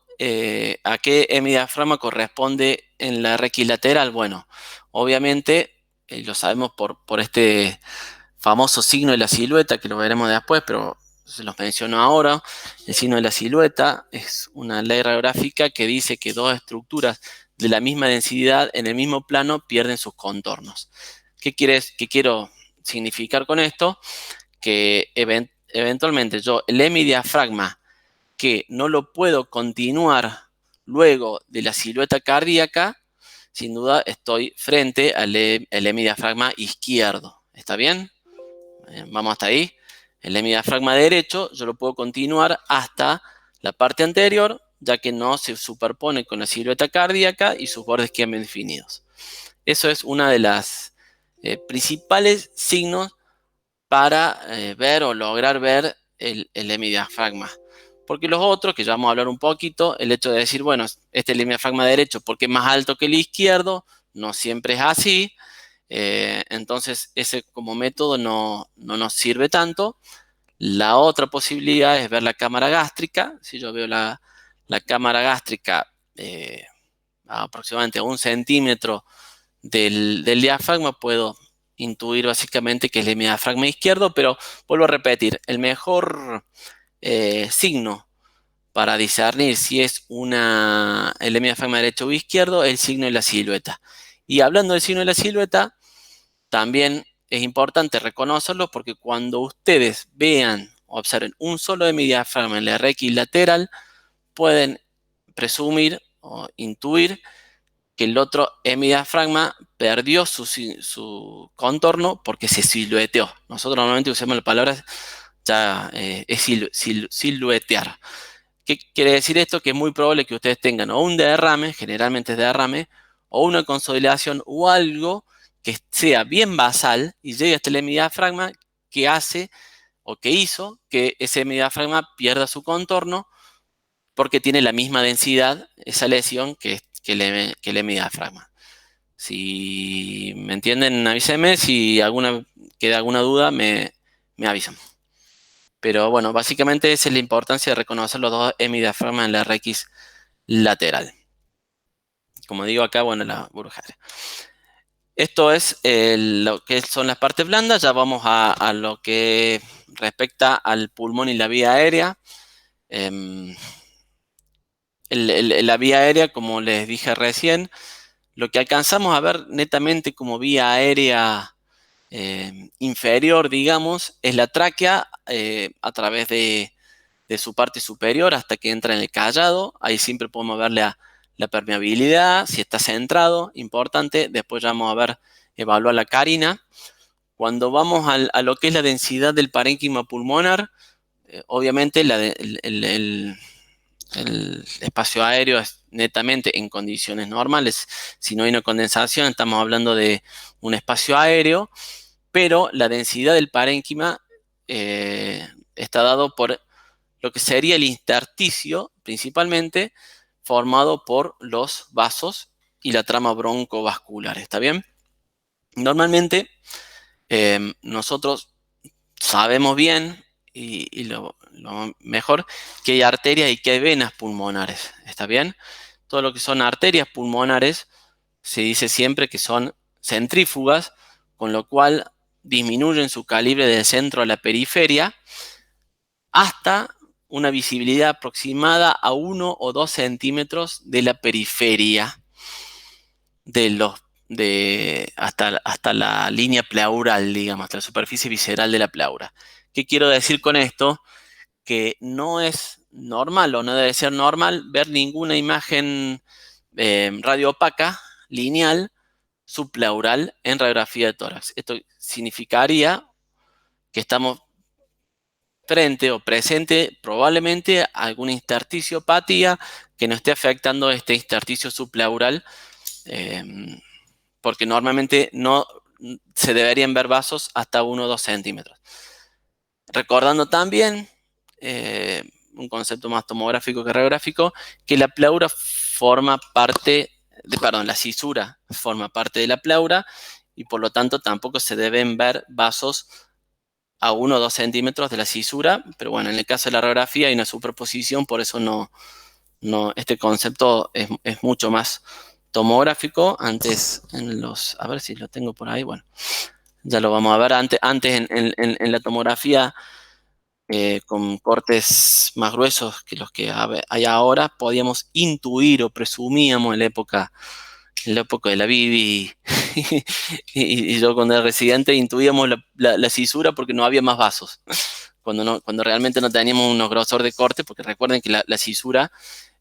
a qué hemidiafragma corresponde en la RX lateral? Bueno, obviamente lo sabemos por este famoso signo de la silueta, que lo veremos después, pero se los menciono ahora. El signo de la silueta es una ley radiográfica que dice que dos estructuras de la misma densidad en el mismo plano pierden sus contornos. ¿Qué quiero significar con esto? Que eventualmente yo el hemidiafragma que no lo puedo continuar luego de la silueta cardíaca, sin duda estoy frente al hemidiafragma izquierdo. ¿Está bien? Vamos hasta ahí. El hemidiafragma derecho yo lo puedo continuar hasta la parte anterior, ya que no se superpone con la silueta cardíaca y sus bordes quedan bien definidos. Eso es una de las principales signos para ver o lograr ver el hemidiafragma. Porque los otros, que ya vamos a hablar un poquito, el hecho de decir, bueno, este es el hemidiafragma derecho porque es más alto que el izquierdo, no siempre es así. Entonces, ese como método no nos sirve tanto. La otra posibilidad es ver la cámara gástrica. Si yo veo la cámara gástrica aproximadamente a 1 centímetro del diafragma, puedo intuir básicamente que es el hemidiafragma izquierdo, pero vuelvo a repetir, el mejor signo para discernir si es el hemidiafragma derecho o izquierdo es el signo de la silueta. Y hablando del signo de la silueta, también es importante reconocerlo, porque cuando ustedes vean observen un solo hemidiafragma en la RX lateral, pueden presumir o intuir que el otro hemidiafragma perdió su contorno porque se silueteó. Nosotros normalmente usamos la palabra ya es siluetear. ¿Qué quiere decir esto? Que es muy probable que ustedes tengan o un derrame, generalmente es derrame, o una consolidación o algo que sea bien basal y llegue hasta el hemidiafragma que hace o que hizo que ese hemidiafragma pierda su contorno porque tiene la misma densidad, esa lesión, que el hemidiafragma. Si me entienden, avísenme. Si queda alguna duda, me avisan. Pero bueno, básicamente esa es la importancia de reconocer los dos hemidiafragmas en la RX lateral. Como digo acá, bueno, la burbuja. Esto es lo que son las partes blandas. Ya vamos a lo que respecta al pulmón y la vía aérea. La vía aérea, como les dije recién, lo que alcanzamos a ver netamente como vía aérea inferior, digamos, es la tráquea a través de su parte superior hasta que entra en el callado. Ahí siempre podemos ver la permeabilidad, si está centrado, importante. Después ya vamos a ver, evaluar la carina. Cuando vamos a lo que es la densidad del parénquima pulmonar, obviamente el espacio aéreo es netamente en condiciones normales. Si no hay una condensación, estamos hablando de un espacio aéreo, pero la densidad del parénquima está dado por lo que sería el intersticio, principalmente formado por los vasos y la trama broncovascular. ¿Está bien? Normalmente nosotros sabemos bien y lo mejor que hay arterias y que hay venas pulmonares. ¿Está bien? Todo lo que son arterias pulmonares se dice siempre que son centrífugas, con lo cual disminuyen su calibre del centro a la periferia hasta una visibilidad aproximada a 1 o 2 centímetros de la periferia hasta la línea pleural, digamos, hasta la superficie visceral de la pleura. ¿Qué quiero decir con esto? Que no es normal o no debe ser normal ver ninguna imagen radioopaca lineal subpleural en radiografía de tórax. Esto significaría que estamos frente o presente probablemente a alguna intersticiopatía que no esté afectando este intersticio subpleural, porque normalmente no se deberían ver vasos hasta 1 o 2 centímetros. Recordando también un concepto más tomográfico que radiográfico, que la pleura forma parte, la cisura forma parte de la pleura y por lo tanto tampoco se deben ver vasos a 1 o 2 centímetros de la cisura, pero bueno, en el caso de la radiografía hay una superposición, por eso este concepto es mucho más tomográfico. Antes a ver si lo tengo por ahí, bueno, ya lo vamos a ver. Antes en la tomografía con cortes más gruesos que los que hay ahora, podíamos intuir o presumíamos en la época de la Bibi y yo cuando era residente intuíamos la cisura porque no había más vasos, cuando realmente no teníamos unos grosor de corte, porque recuerden que la cisura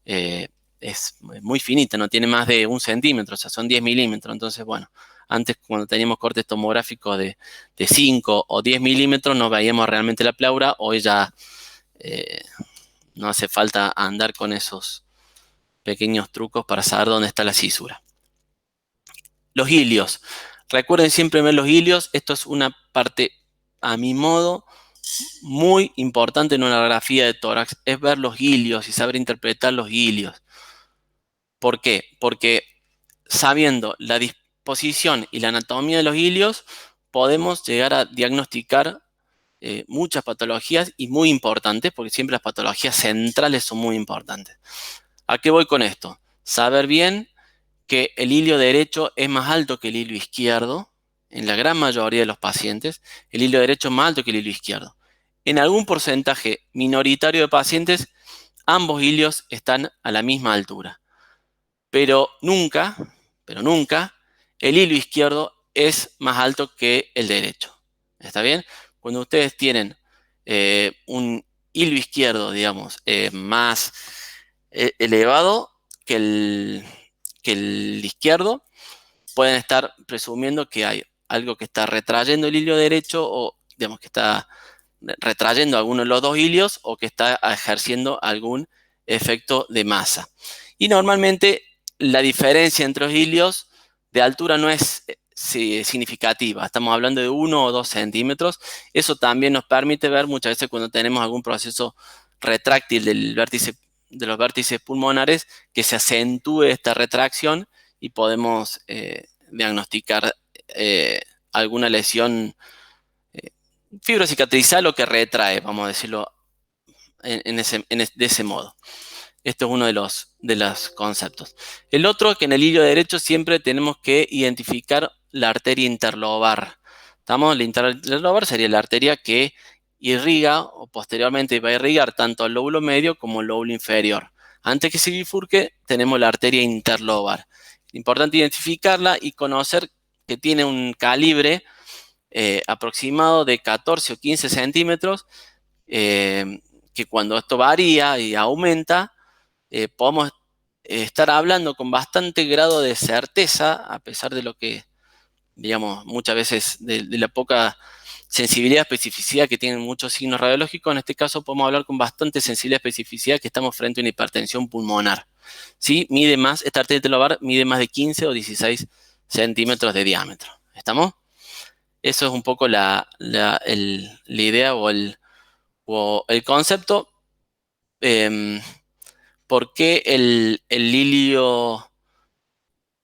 es muy finita, no tiene más de 1 centímetro, o sea, son 10 milímetros. Entonces, bueno, antes cuando teníamos cortes tomográficos de 5 o 10 milímetros no veíamos realmente la pleura. Hoy ya no hace falta andar con esos pequeños trucos para saber dónde está la cisura. Los ilios. Recuerden siempre ver los ilios. Esto es una parte, a mi modo, muy importante en una radiografía de tórax. Es ver los ilios y saber interpretar los ilios. ¿Por qué? Porque sabiendo la disposición y la anatomía de los ilios, podemos llegar a diagnosticar muchas patologías y muy importantes, porque siempre las patologías centrales son muy importantes. ¿A qué voy con esto? Saber bien que el ilio derecho es más alto que el ilio izquierdo. En la gran mayoría de los pacientes, el ilio derecho es más alto que el ilio izquierdo. En algún porcentaje minoritario de pacientes, ambos ilios están a la misma altura. Pero nunca, el ilio izquierdo es más alto que el derecho. ¿Está bien? Cuando ustedes tienen un hilo izquierdo, digamos, más elevado que el izquierdo, pueden estar presumiendo que hay algo que está retrayendo el hilo derecho o, digamos, que está retrayendo alguno de los dos hilios o que está ejerciendo algún efecto de masa. Y normalmente la diferencia entre los hilios de altura no es significativa. Estamos hablando de 1 o 2 centímetros. Eso también nos permite ver muchas veces cuando tenemos algún proceso retráctil de los vértices pulmonares que se acentúe esta retracción y podemos diagnosticar alguna lesión fibrocicatrizal o que retrae, vamos a decirlo de ese modo. Esto es uno de los conceptos. El otro, que en el hilo derecho siempre tenemos que identificar la arteria interlobar. La interlobar sería la arteria que irriga o posteriormente va a irrigar tanto al lóbulo medio como al lóbulo inferior. Antes que se bifurque, tenemos la arteria interlobar. Importante identificarla y conocer que tiene un calibre aproximado de 14 o 15 centímetros, que cuando esto varía y aumenta, podemos estar hablando con bastante grado de certeza, a pesar de lo que, digamos, muchas veces de la poca sensibilidad, especificidad que tienen muchos signos radiológicos. En este caso podemos hablar con bastante sensibilidad, especificidad que estamos frente a una hipertensión pulmonar. ¿Sí? Esta arteria interlobar mide más de 15 o 16 centímetros de diámetro. ¿Estamos? Eso es un poco la idea o el concepto. ¿Por qué el hilio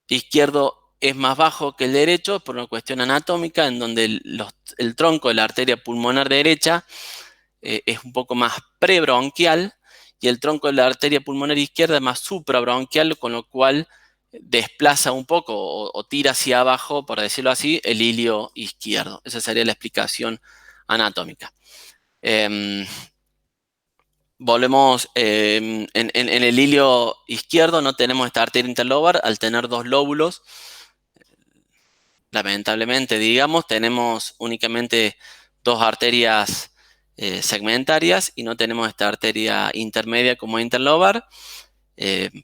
izquierdo es más bajo que el derecho? Por una cuestión anatómica, en donde el tronco de la arteria pulmonar derecha es un poco más prebronquial y el tronco de la arteria pulmonar izquierda es más suprabronquial, con lo cual desplaza un poco o tira hacia abajo, por decirlo así, el hilio izquierdo. Esa sería la explicación anatómica. Volvemos, en el hilio izquierdo no tenemos esta arteria interlobar. Al tener dos lóbulos, lamentablemente, digamos, tenemos únicamente dos arterias segmentarias y no tenemos esta arteria intermedia como interlobar,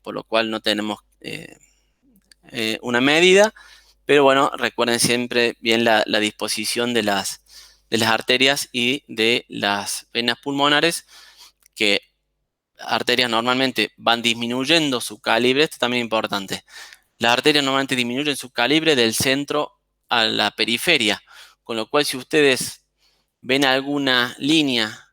por lo cual no tenemos una medida. Pero bueno, recuerden siempre bien la disposición de las arterias y de las venas pulmonares, que arterias normalmente van disminuyendo su calibre. Esto también es importante. Las arterias normalmente disminuyen su calibre del centro a la periferia, con lo cual si ustedes ven alguna línea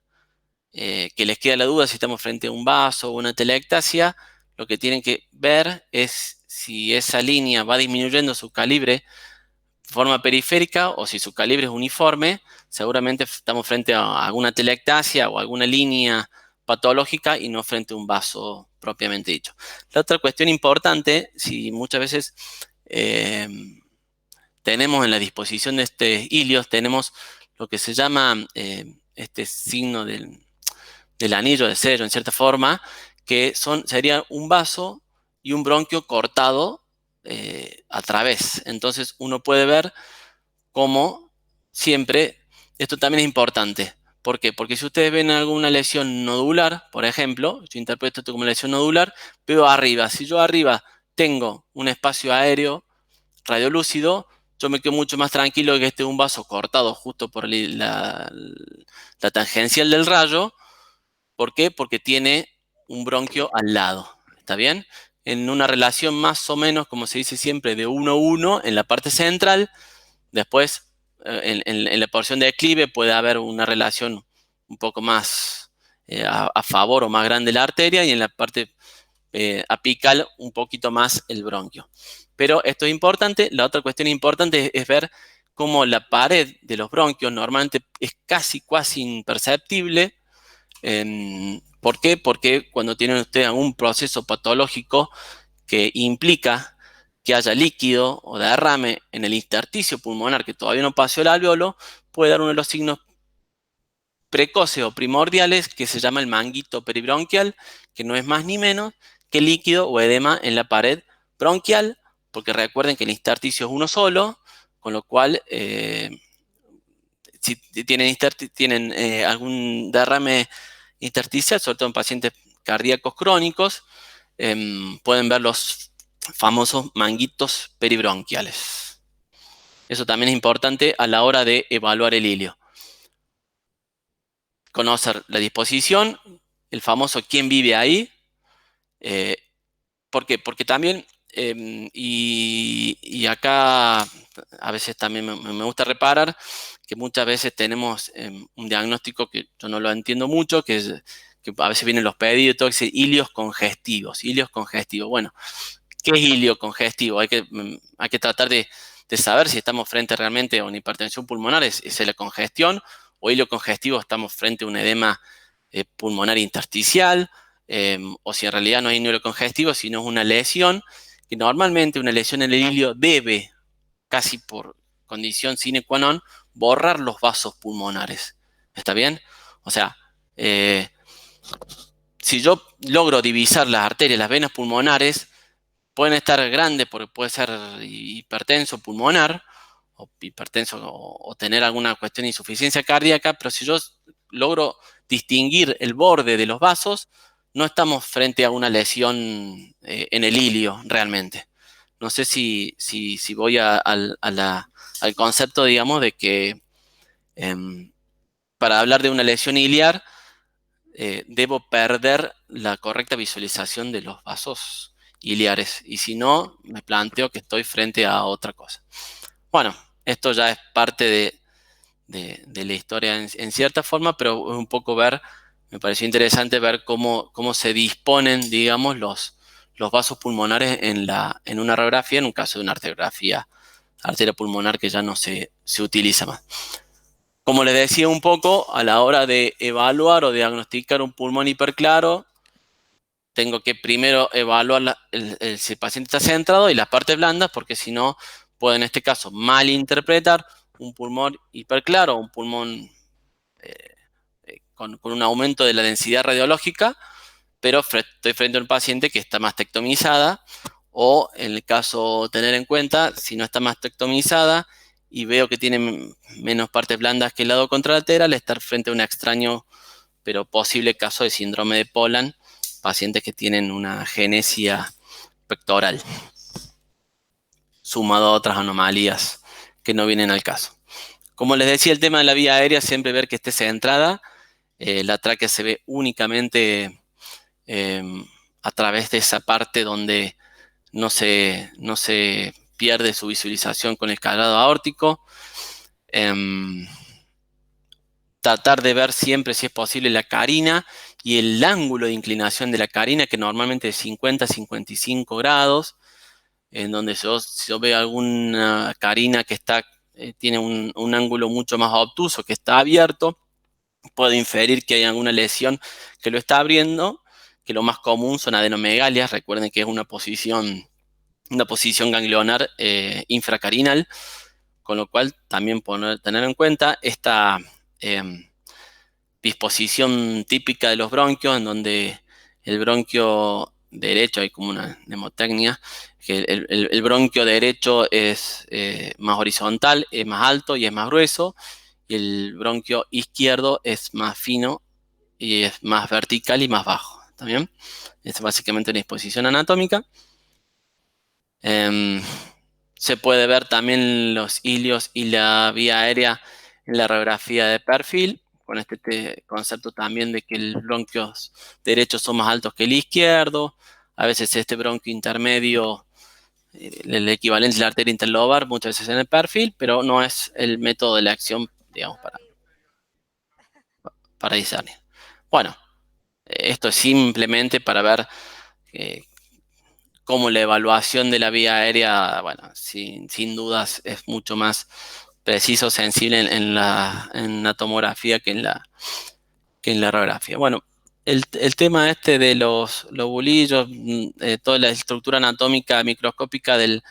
que les queda la duda si estamos frente a un vaso o una telectasia, lo que tienen que ver es si esa línea va disminuyendo su calibre de forma periférica o si su calibre es uniforme. Seguramente estamos frente a alguna telectasia o alguna línea patológica y no frente a un vaso propiamente dicho. La otra cuestión importante, si muchas veces tenemos en la disposición de este hilios, tenemos lo que se llama este signo del anillo de sello, en cierta forma, que sería un vaso y un bronquio cortado a través. Entonces uno puede ver cómo siempre, esto también es importante. ¿Por qué? Porque si ustedes ven alguna lesión nodular, por ejemplo, yo interpreto esto como lesión nodular, veo arriba. Si yo arriba tengo un espacio aéreo radiolúcido, yo me quedo mucho más tranquilo que este un vaso cortado justo por la tangencial del rayo. ¿Por qué? Porque tiene un bronquio al lado. ¿Está bien? En una relación más o menos, como se dice siempre, de 1-1 en la parte central. Después, en la porción de declive puede haber una relación un poco más a favor o más grande de la arteria, y en la parte apical un poquito más el bronquio. Pero esto es importante. La otra cuestión importante es ver cómo la pared de los bronquios normalmente es casi imperceptible. ¿Por qué? Porque cuando tienen ustedes algún proceso patológico que implica que haya líquido o derrame en el intersticio pulmonar que todavía no pasó el alveolo, puede dar uno de los signos precoces o primordiales, que se llama el manguito peribronquial, que no es más ni menos que líquido o edema en la pared bronquial, porque recuerden que el intersticio es uno solo, con lo cual si tienen algún derrame intersticial, sobre todo en pacientes cardíacos crónicos, pueden ver los famosos manguitos peribronquiales. Eso también es importante a la hora de evaluar el ilio. Conocer la disposición, el famoso quién vive ahí. ¿Por qué? Porque también, y acá a veces también me gusta reparar que muchas veces tenemos un diagnóstico que yo no lo entiendo mucho, que a veces vienen los pedidos y todo, que dice ilios congestivos. Bueno, ¿qué es ilio congestivo? Hay que tratar de saber si estamos frente realmente a una hipertensión pulmonar, es la congestión, o ilio congestivo estamos frente a un edema pulmonar intersticial, o si en realidad no hay ilio congestivo, sino es una lesión, que normalmente una lesión en el ilio debe, casi por condición sine qua non, borrar los vasos pulmonares. ¿Está bien? O sea, si yo logro divisar las arterias, las venas pulmonares, pueden estar grandes porque puede ser hipertenso pulmonar, o hipertenso o tener alguna cuestión de insuficiencia cardíaca, pero si yo logro distinguir el borde de los vasos, no estamos frente a una lesión en el ilio realmente. No sé si voy al concepto, digamos, de que para hablar de una lesión iliar debo perder la correcta visualización de los vasos iliares. Y si no, me planteo que estoy frente a otra cosa. Bueno, esto ya es parte de la historia en cierta forma, pero un poco me pareció interesante ver cómo se disponen, digamos, los vasos pulmonares en una radiografía, en un caso de una arteria pulmonar que ya no se utiliza más. Como les decía un poco, a la hora de evaluar o diagnosticar un pulmón hiperclaro, tengo que primero evaluar si el paciente está centrado y las partes blandas, porque si no, puedo en este caso malinterpretar un pulmón hiperclaro, un pulmón con un aumento de la densidad radiológica, pero estoy frente a un paciente que está mastectomizada, o en el caso tener en cuenta, si no está mastectomizada y veo que tiene menos partes blandas que el lado contralateral, estar frente a un extraño pero posible caso de síndrome de Poland, pacientes que tienen una genesia pectoral, sumado a otras anomalías que no vienen al caso. Como les decía, el tema de la vía aérea, siempre ver que esté centrada. La tráquea se ve únicamente a través de esa parte donde no se pierde su visualización con el cadrado aórtico. Tratar de ver siempre, si es posible, la carina y el ángulo de inclinación de la carina, que normalmente es 50 a 55 grados, en donde si yo veo alguna carina que tiene un ángulo mucho más obtuso, que está abierto, puedo inferir que hay alguna lesión que lo está abriendo, que lo más común son adenomegalias. Recuerden que es una posición ganglionar infracarinal, con lo cual también tener en cuenta esta disposición típica de los bronquios, en donde el bronquio derecho, hay como una mnemotecnia, que el bronquio derecho es más horizontal, es más alto y es más grueso, y el bronquio izquierdo es más fino y es más vertical y más bajo. ¿Está bien? Es básicamente una disposición anatómica. Se puede ver también los ilios y la vía aérea en la radiografía de perfil, con este concepto también de que el bronquio derecho son más altos que el izquierdo. A veces este bronquio intermedio, el equivalente de la arteria interlobar, muchas veces en el perfil, pero no es el método de la acción, digamos, para discernir. Bueno, esto es simplemente para ver cómo la evaluación de la vía aérea, bueno, sin dudas es mucho más preciso, sensible en la tomografía que en la radiografía. Bueno, el tema de los lobulillos, toda la estructura anatómica microscópica del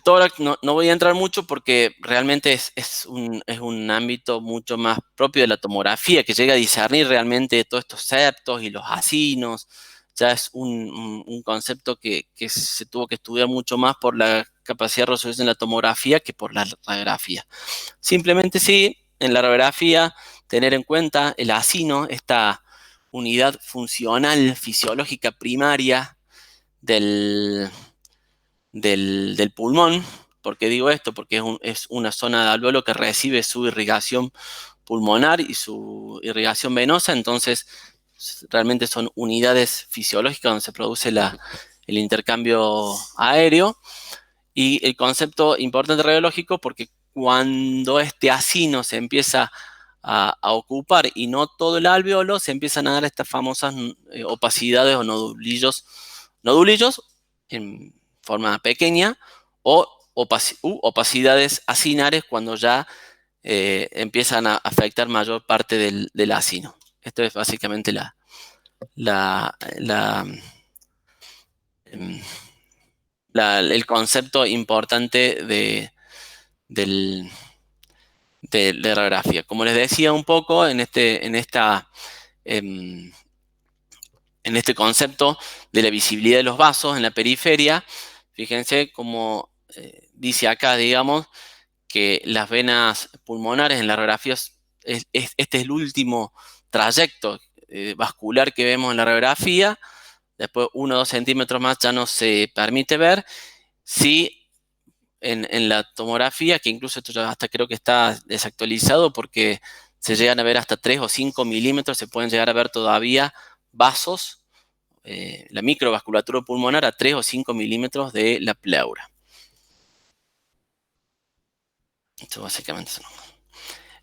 tórax, no voy a entrar mucho porque realmente es un ámbito mucho más propio de la tomografía, que llega a discernir realmente todos estos septos y los acinos. Ya es un concepto que se tuvo que estudiar mucho más por la capacidad de resolución en la tomografía que por la radiografía. Simplemente sí, en la radiografía, tener en cuenta el acino, esta unidad funcional fisiológica primaria del pulmón. ¿Por qué digo esto? Porque es una zona de alveolo que recibe su irrigación pulmonar y su irrigación venosa, entonces realmente son unidades fisiológicas donde se produce el intercambio aéreo. Y el concepto importante radiológico, porque cuando este acino se empieza a ocupar y no todo el alveolo, se empiezan a dar estas famosas opacidades o nodulillos en forma pequeña, o opacidades acinares cuando ya empiezan a afectar mayor parte del acino. Esto es básicamente el concepto importante de radiografía. Como les decía un poco, en este concepto de la visibilidad de los vasos en la periferia, fíjense cómo dice acá, digamos, que las venas pulmonares en la radiografía, este es el último trayecto vascular que vemos en la radiografía. Después 1 o 2 centímetros más ya no se permite ver. Sí, en la tomografía, que incluso esto ya hasta creo que está desactualizado porque se llegan a ver hasta 3 o 5 milímetros, se pueden llegar a ver todavía vasos, la microvasculatura pulmonar a 3 o 5 milímetros de la pleura. Esto básicamente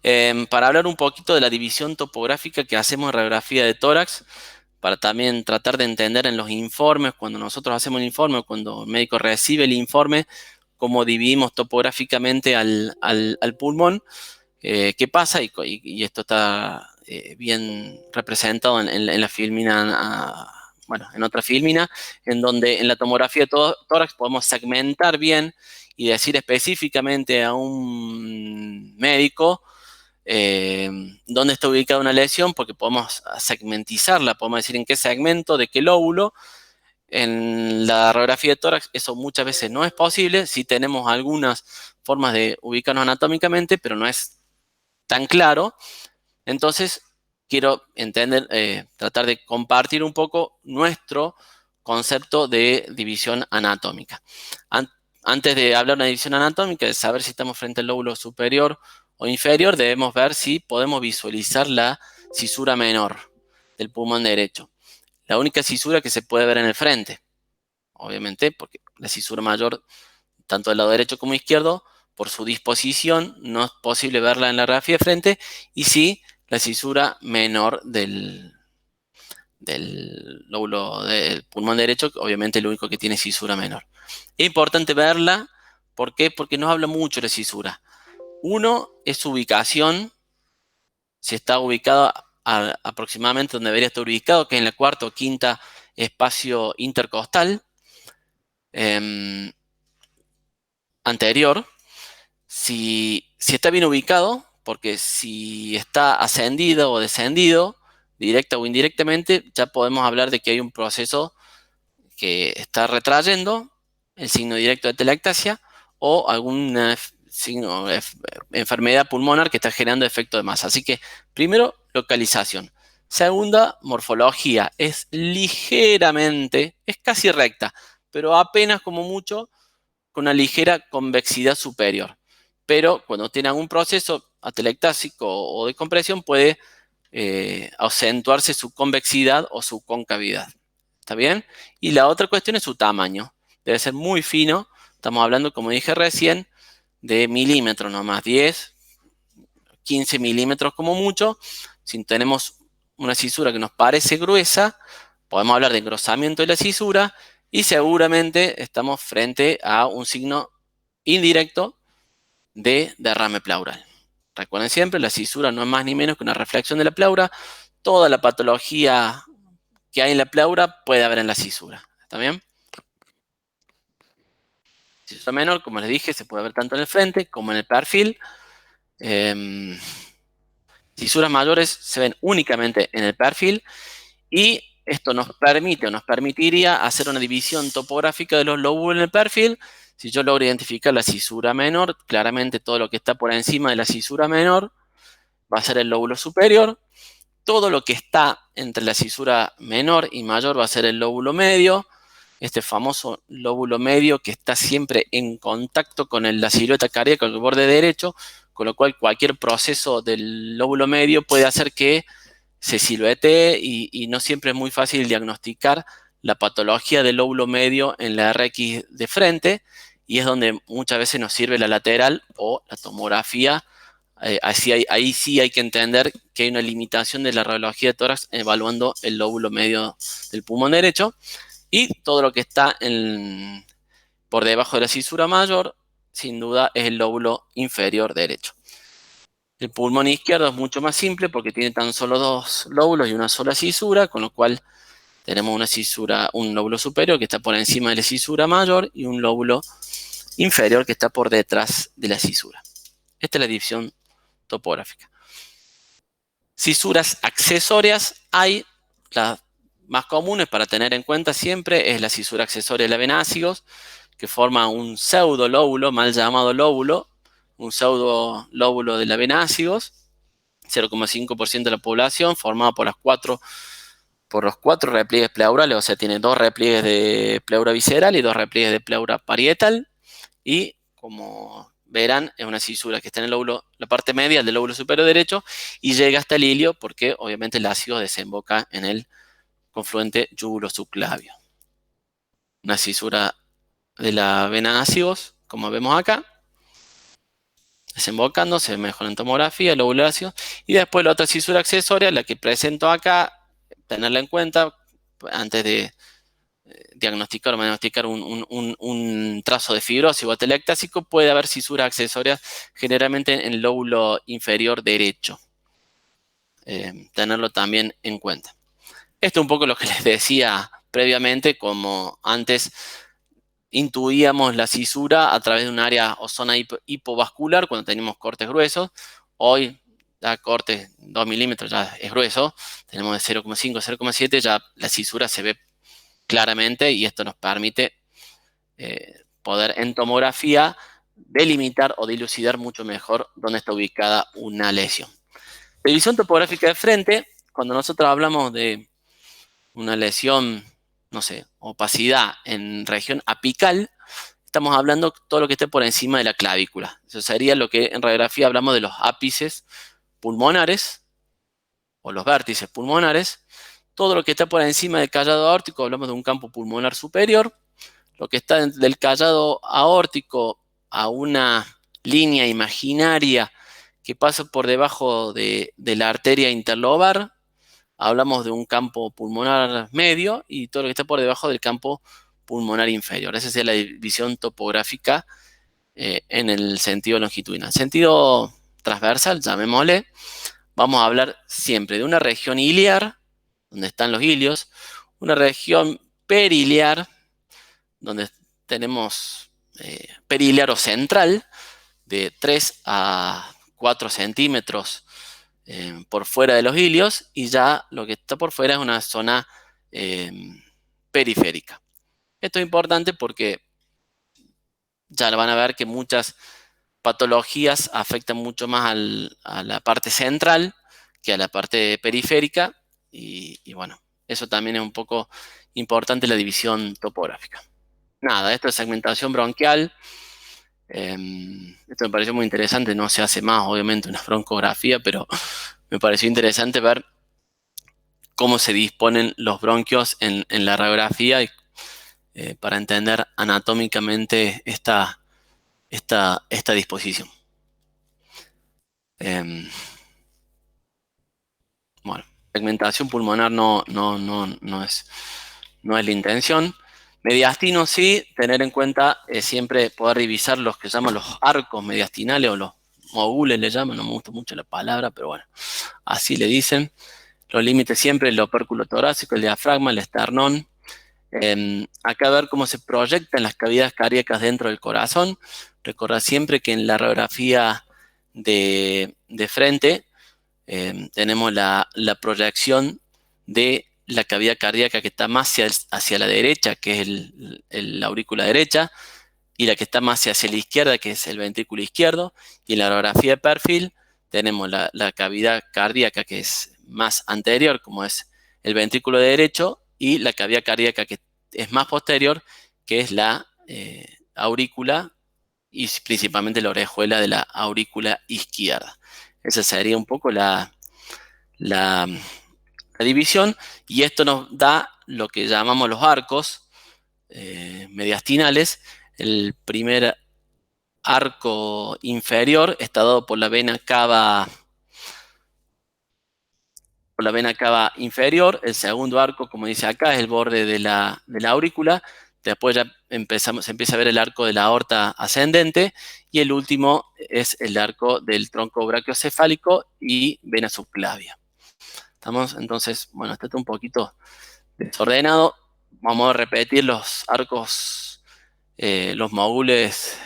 es para hablar un poquito de la división topográfica que hacemos en radiografía de tórax, para también tratar de entender en los informes, cuando nosotros hacemos el informe, cuando el médico recibe el informe, cómo dividimos topográficamente al pulmón, qué pasa, y esto está bien representado en la filmina, bueno, en otra filmina, en donde en la tomografía de tórax podemos segmentar bien y decir específicamente a un médico dónde está ubicada una lesión, porque podemos segmentizarla, podemos decir en qué segmento, de qué lóbulo. En la radiografía de tórax eso muchas veces no es posible. Sí tenemos algunas formas de ubicarnos anatómicamente, pero no es tan claro. Entonces quiero tratar de compartir un poco nuestro concepto de división anatómica. Antes de hablar de una división anatómica, de saber si estamos frente al lóbulo superior o inferior, debemos ver si podemos visualizar la cisura menor del pulmón derecho. La única cisura que se puede ver en el frente, obviamente, porque la cisura mayor, tanto del lado derecho como izquierdo, por su disposición, no es posible verla en la radiografía de frente, y sí la cisura menor del lóbulo del pulmón derecho, obviamente el único que tiene cisura menor. Es importante verla, ¿por qué? Porque nos habla mucho de la cisura. Uno es su ubicación, si está ubicado aproximadamente donde debería estar ubicado, que es en la cuarta o quinta espacio intercostal anterior. Si está bien ubicado, porque si está ascendido o descendido, directa o indirectamente, ya podemos hablar de que hay un proceso que está retrayendo el signo directo de telangiectasia o alguna enfermedad pulmonar que está generando efecto de masa. Así que, primero, localización. Segunda, morfología. Es ligeramente, es casi recta, pero apenas como mucho con una ligera convexidad superior. Pero cuando tiene algún proceso atelectásico o de compresión, puede acentuarse su convexidad o su concavidad. ¿Está bien? Y la otra cuestión es su tamaño. Debe ser muy fino. Estamos hablando, como dije recién, de milímetros nomás, 10, 15 milímetros como mucho. Si tenemos una cisura que nos parece gruesa, podemos hablar de engrosamiento de la cisura y seguramente estamos frente a un signo indirecto de derrame pleural. Recuerden siempre, la cisura no es más ni menos que una reflexión de la pleura. Toda la patología que hay en la pleura puede haber en la cisura. ¿Está bien? Cisura menor, como les dije, se puede ver tanto en el frente como en el perfil. Cisuras mayores se ven únicamente en el perfil y esto nos permite o nos permitiría hacer una división topográfica de los lóbulos en el perfil Si yo logro identificar la cisura menor, claramente todo lo que está por encima de la cisura menor va a ser el lóbulo superior. Todo lo que está entre la cisura menor y mayor va a ser el lóbulo medio. Este famoso lóbulo medio que está siempre en contacto con la silueta cardíaca, con el borde derecho, con lo cual cualquier proceso del lóbulo medio puede hacer que se siluetee y no siempre es muy fácil diagnosticar la patología del lóbulo medio en la RX de frente, y es donde muchas veces nos sirve la lateral o la tomografía. Ahí sí hay que entender que hay una limitación de la radiología de tórax evaluando el lóbulo medio del pulmón derecho, y todo lo que está por debajo de la cisura mayor, sin duda, es el lóbulo inferior derecho. El pulmón izquierdo es mucho más simple porque tiene tan solo 2 lóbulos y una sola cisura, con lo cual tenemos una cisura, un lóbulo superior que está por encima de la cisura mayor y un lóbulo inferior que está por detrás de la cisura. Esta es la división topográfica. Cisuras accesorias hay. Las más comunes para tener en cuenta siempre es la cisura accesoria de la vena ácigos, que forma un pseudolóbulo, mal llamado lóbulo, un pseudolóbulo de la vena ácigos, 0,5% de la población, formado por los 4 repliegues pleurales, o sea, tiene 2 repliegues de pleura visceral y 2 repliegues de pleura parietal, y como verán, es una cisura que está en el lóbulo, la parte media del lóbulo superior derecho, y llega hasta el ilio porque obviamente el ácido desemboca en el confluente yúgulo-subclavio. Una cisura de la vena ácigos, como vemos acá, desembocando, se ve mejor en tomografía, el lóbulo ácido, y después la otra cisura accesoria, la que presento acá, tenerla en cuenta antes de diagnosticar un trazo de fibrosis o atelectásico. Puede haber cisuras accesorias generalmente en el lóbulo inferior derecho. Tenerlo también en cuenta. Esto es un poco lo que les decía previamente, como antes intuíamos la cisura a través de un área o zona hipovascular cuando teníamos cortes gruesos. Hoy ya cortes 2 milímetros ya es grueso, tenemos de 0,5 a 0,7, ya la cisura se ve claramente, y esto nos permite poder en tomografía delimitar o dilucidar mucho mejor dónde está ubicada una lesión. La división topográfica de frente, cuando nosotros hablamos de una lesión, no sé, opacidad en región apical, estamos hablando de todo lo que esté por encima de la clavícula. Eso sería lo que en radiografía hablamos de los ápices pulmonares o los vértices pulmonares. Todo lo que está por encima del callado aórtico, hablamos de un campo pulmonar superior. Lo que está del callado aórtico a una línea imaginaria que pasa por debajo de la arteria interlobar, hablamos de un campo pulmonar medio, y todo lo que está por debajo del campo pulmonar inferior. Esa es la división topográfica en el sentido longitudinal. Sentido transversal, llamémosle, vamos a hablar siempre de una región iliar, donde están los ilios, una región periliar, donde tenemos periliar o central, de 3 a 4 centímetros por fuera de los ilios, y ya lo que está por fuera es una zona periférica. Esto es importante porque ya van a ver que muchas patologías afectan mucho más a la parte central que a la parte periférica, y bueno, eso también es un poco importante, la división topográfica. Nada, esto es segmentación bronquial. Esto me pareció muy interesante, no se hace más obviamente una broncografía, pero me pareció interesante ver cómo se disponen los bronquios en la radiografía, para entender anatómicamente esta disposición. Bueno, segmentación pulmonar no es la intención. Mediastino sí, tener en cuenta siempre poder revisar los que llaman los arcos mediastinales, o los mogules le llaman, no me gusta mucho la palabra, pero bueno, así le dicen. Los límites siempre, el opérculo torácico, el diafragma, el esternón. Acá ver cómo se proyectan las cavidades cardíacas dentro del corazón. Recordad siempre que en la radiografía de frente tenemos la proyección de la cavidad cardíaca que está más hacia la derecha, que es la aurícula derecha. y la que está más hacia la izquierda, que es el ventrículo izquierdo, y en la radiografía de perfil tenemos la cavidad cardíaca que es más anterior, como es el ventrículo derecho, y la cavidad cardíaca que es más posterior, que es la aurícula y principalmente la orejuela de la aurícula izquierda. Esa sería un poco la división, y esto nos da lo que llamamos los arcos mediastinales. El primer arco inferior está dado por la vena cava inferior. El segundo arco, como dice acá, es el borde de la aurícula. Después ya se empieza a ver el arco de la aorta ascendente, y el último es el arco del tronco brachiocefálico y vena subclavia. ¿Estamos? Entonces, bueno, está un poquito desordenado. Vamos a repetir los arcos, los módulos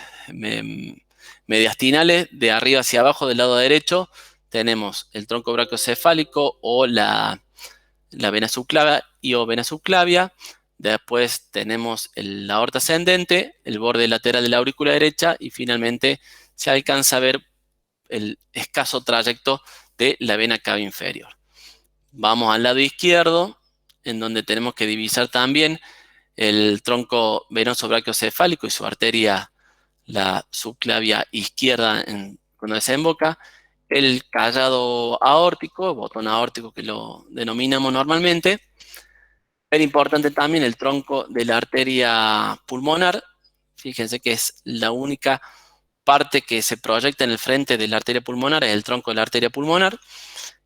mediastinales. De arriba hacia abajo, del lado derecho, tenemos el tronco brachiocefálico o la vena subclavia o vena subclavia. Después tenemos la aorta ascendente, el borde lateral de la aurícula derecha, y finalmente se alcanza a ver el escaso trayecto de la vena cava inferior. Vamos al lado izquierdo, en donde tenemos que divisar también el tronco venoso brachiocefálico y su arteria, la subclavia izquierda, cuando desemboca, el callado aórtico, botón aórtico que lo denominamos normalmente. Es importante también el tronco de la arteria pulmonar. Fíjense que es la única parte que se proyecta en el frente de la arteria pulmonar, es el tronco de la arteria pulmonar.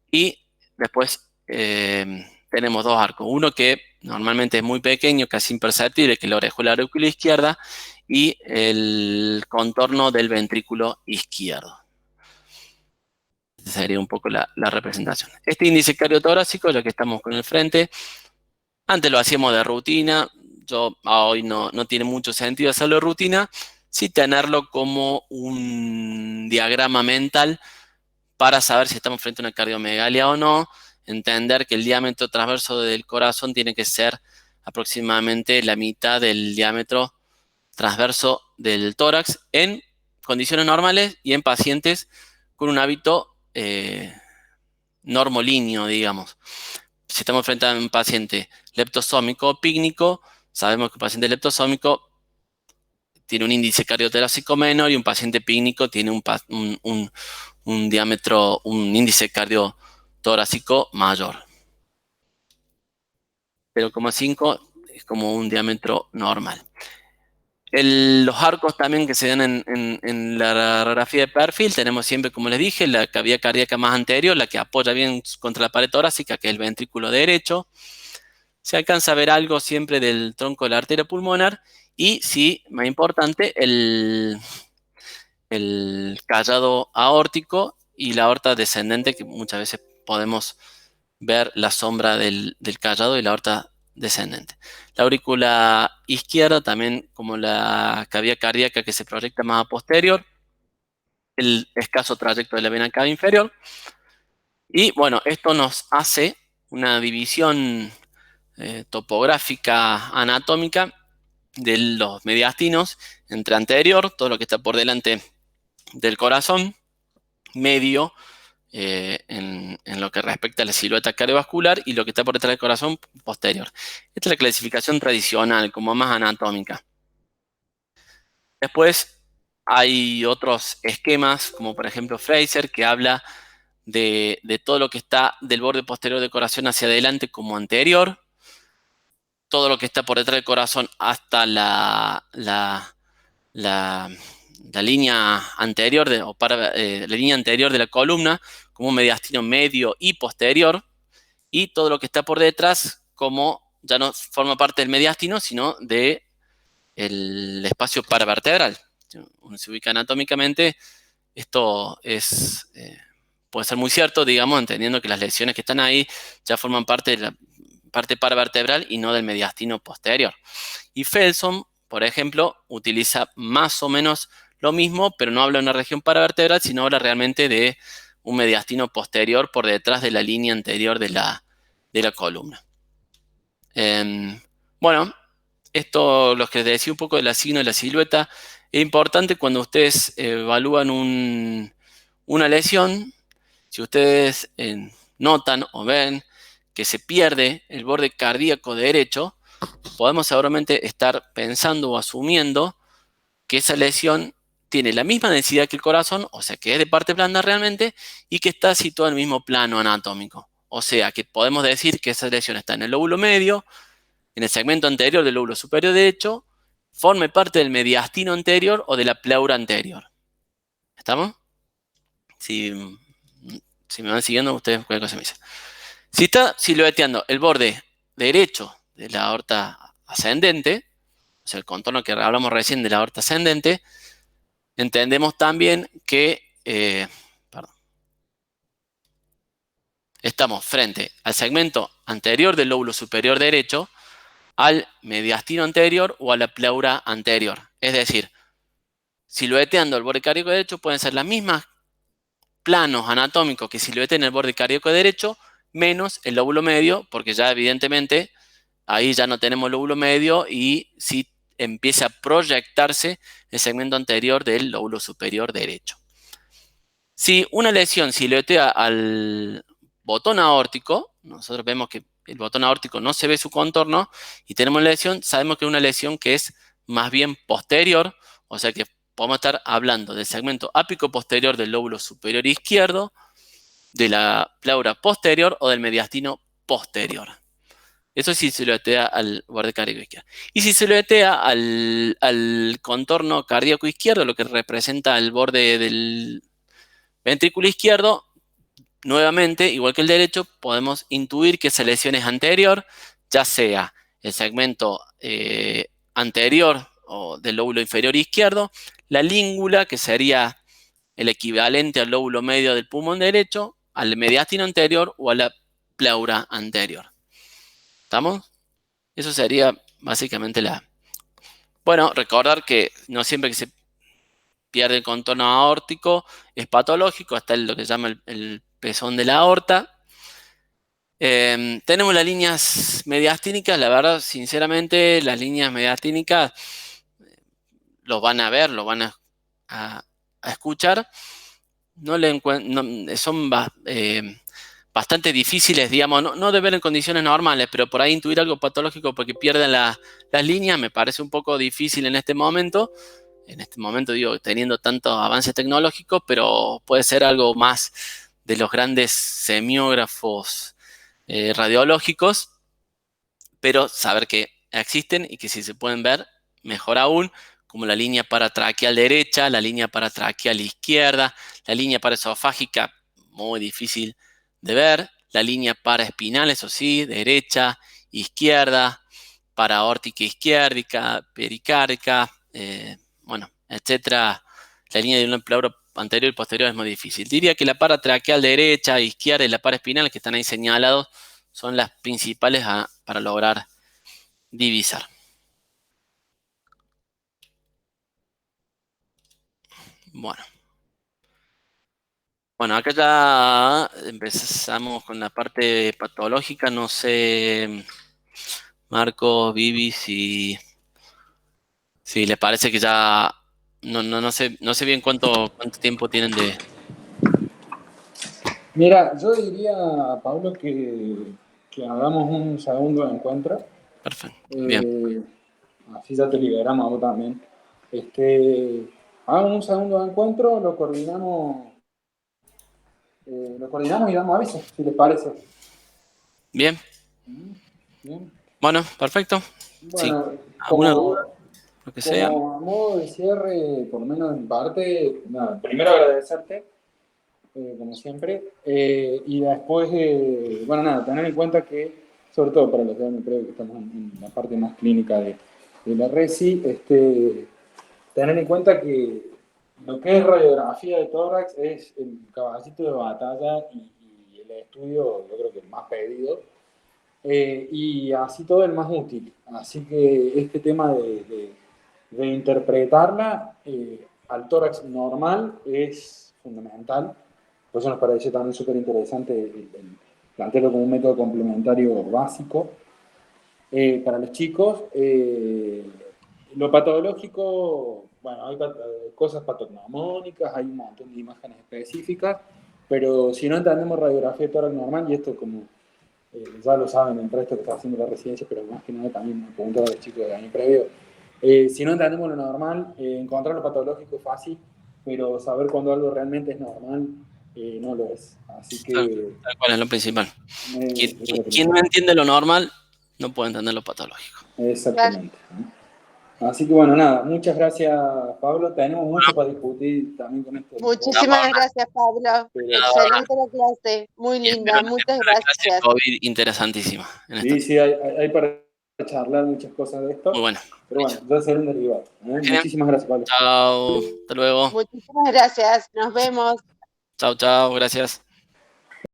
Y después tenemos dos arcos. Uno que normalmente es muy pequeño, casi imperceptible, que es la orejuela auricular izquierda, y el contorno del ventrículo izquierdo. Esa sería un poco la representación. Este índice cardiotorácico, ya que estamos con el frente, antes lo hacíamos de rutina. Hoy no tiene mucho sentido hacerlo de rutina, sí tenerlo como un diagrama mental para saber si estamos frente a una cardiomegalia o no. Entender que el diámetro transverso del corazón tiene que ser aproximadamente la mitad del diámetro transverso del tórax en condiciones normales y en pacientes con un hábito normolíneo, digamos. Si estamos frente a un paciente leptosómico o pícnico, sabemos que un paciente leptosómico tiene un índice cardiotorácico menor, y un paciente pícnico tiene un diámetro, un índice cardiotorácico mayor. 0,5 es como un diámetro normal. Los arcos también que se dan en la radiografía de perfil, tenemos siempre, como les dije, la cavidad cardíaca más anterior, la que apoya bien contra la pared torácica, que es el ventrículo derecho. Se alcanza a ver algo siempre del tronco de la arteria pulmonar, y sí, más importante, el callado aórtico y la aorta descendente, que muchas veces podemos ver la sombra del callado y la aorta descendente. La aurícula izquierda también, como la cavidad cardíaca que se proyecta más a posterior, el escaso trayecto de la vena cava inferior. Y bueno, esto nos hace una división topográfica anatómica de los mediastinos entre anterior, todo lo que está por delante del corazón, medio en lo que respecta a la silueta cardiovascular, y lo que está por detrás del corazón, posterior. Esta es la clasificación tradicional, como más anatómica. Después hay otros esquemas, como por ejemplo Fraser, que habla de todo lo que está del borde posterior del corazón hacia adelante como anterior, todo lo que está por detrás del corazón hasta la línea anterior la línea anterior de la columna como un mediastino medio y posterior, y todo lo que está por detrás como ya no forma parte del mediastino, sino del espacio paravertebral. Uno se ubica anatómicamente, esto puede ser muy cierto, digamos, entendiendo que las lesiones que están ahí ya forman parte de la parte paravertebral y no del mediastino posterior. Y Felson, por ejemplo, utiliza más o menos lo mismo, pero no habla de una región paravertebral, sino habla realmente de un mediastino posterior por detrás de la línea anterior de la columna. Bueno, esto, los que les decía un poco del signo de la silueta, es importante cuando ustedes evalúan una lesión. Si ustedes notan o ven que se pierde el borde cardíaco derecho, podemos seguramente estar pensando o asumiendo que esa lesión tiene la misma densidad que el corazón, o sea que es de parte blanda realmente, y que está situada en el mismo plano anatómico. O sea que podemos decir que esa lesión está en el lóbulo medio, en el segmento anterior del lóbulo superior derecho, forme parte del mediastino anterior o de la pleura anterior. ¿Estamos? Si me van siguiendo, ustedes cualquier cosa me dicen. Si está silueteando el borde derecho de la aorta ascendente, o sea, el contorno que hablamos recién de la aorta ascendente, entendemos también que estamos frente al segmento anterior del lóbulo superior derecho, al mediastino anterior o a la pleura anterior. Es decir, silueteando el borde cardíaco derecho pueden ser las mismas planos anatómicos que siluetean el borde cardíaco derecho, menos el lóbulo medio, porque ya evidentemente ahí ya no tenemos lóbulo medio y sí empieza a proyectarse el segmento anterior del lóbulo superior derecho. Si una lesión siluetea al botón aórtico, nosotros vemos que el botón aórtico no se ve su contorno y tenemos la lesión, sabemos que es una lesión que es más bien posterior, o sea que podemos estar hablando del segmento ápico posterior del lóbulo superior izquierdo, de la pleura posterior o del mediastino posterior. Eso sí siluetea al borde cardíaco izquierdo. Y si siluetea al contorno cardíaco izquierdo, lo que representa el borde del ventrículo izquierdo, nuevamente, igual que el derecho, podemos intuir que esa lesión es anterior, ya sea el segmento anterior o del lóbulo inferior izquierdo, la língula, que sería el equivalente al lóbulo medio del pulmón derecho, al mediastino anterior o a la pleura anterior. ¿Estamos? Eso sería básicamente la... Bueno, recordar que no siempre que se pierde el contorno aórtico es patológico, hasta lo que se llama el pezón de la aorta. Tenemos las líneas mediastínicas, la verdad, sinceramente, las líneas mediastínicas los van a ver, los van a escuchar. Son bastante difíciles, digamos, no de ver en condiciones normales, pero por ahí intuir algo patológico porque pierden las líneas me parece un poco difícil en este momento. En este momento, digo, teniendo tantos avances tecnológicos, pero puede ser algo más de los grandes semiógrafos radiológicos, pero saber que existen y que si se pueden ver, mejor aún, como la línea paratraqueal derecha, la línea paratraqueal izquierda, la línea paraesofágica, muy difícil de ver, la línea paraespinal, eso sí, derecha, izquierda, paraórtica izquierdica, pericárdica, bueno, etcétera. La línea de una pleura anterior y posterior es muy difícil. Diría que la paratraqueal derecha, izquierda y la paraespinal, que están ahí señalados, son las principales para lograr divisar. Bueno, acá ya empezamos con la parte patológica. No sé, Marcos, Vivi, si les parece que ya no sé bien cuánto tiempo tienen de... Mira, yo diría, Pablo, que hagamos un segundo encuentro. Perfecto, bien. Así ya te liberamos a vos también. Hagamos un segundo encuentro, lo coordinamos y damos aviso, si les parece. Bien. Bien. Bueno, perfecto. Bueno, sí. ¿Alguna duda? Lo que sea. Como a modo de cierre, por lo menos en parte, nada, primero agradecerte, como siempre, y después, bueno, nada, tener en cuenta que, sobre todo para los que creo que estamos en la parte más clínica de la RESI, tener en cuenta que lo que es radiografía de tórax es el caballito de batalla y el estudio, yo creo que el más pedido, y así todo el más útil. Así que este tema de interpretarla al tórax normal es fundamental. Por eso nos pareció también súper interesante el plantearlo como un método complementario básico. para los chicos. Lo patológico, bueno, hay cosas patognomónicas, hay un montón de imágenes específicas, pero si no entendemos radiografía de tórax normal, y esto como ya lo saben el resto que está haciendo la residencia, pero más que nada también me preguntaron a los chicos del año previo, si no entendemos lo normal, encontrar lo patológico es fácil, pero saber cuando algo realmente es normal no lo es. Así que... Tal cual es lo principal. Quien no entiende lo normal, no puede entender lo patológico. Exactamente. Así que bueno, nada, muchas gracias, Pablo. Tenemos mucho para discutir también con esto. Muchísimas gracias, Pablo. Excelente la clase, muy linda, muchas gracias. COVID interesantísima. Sí, hay para charlar muchas cosas de esto. Muy bueno. Pero bueno, ya será un derivado. Muchísimas gracias, Pablo. Chao, hasta luego. Muchísimas gracias, nos vemos. Chao, gracias.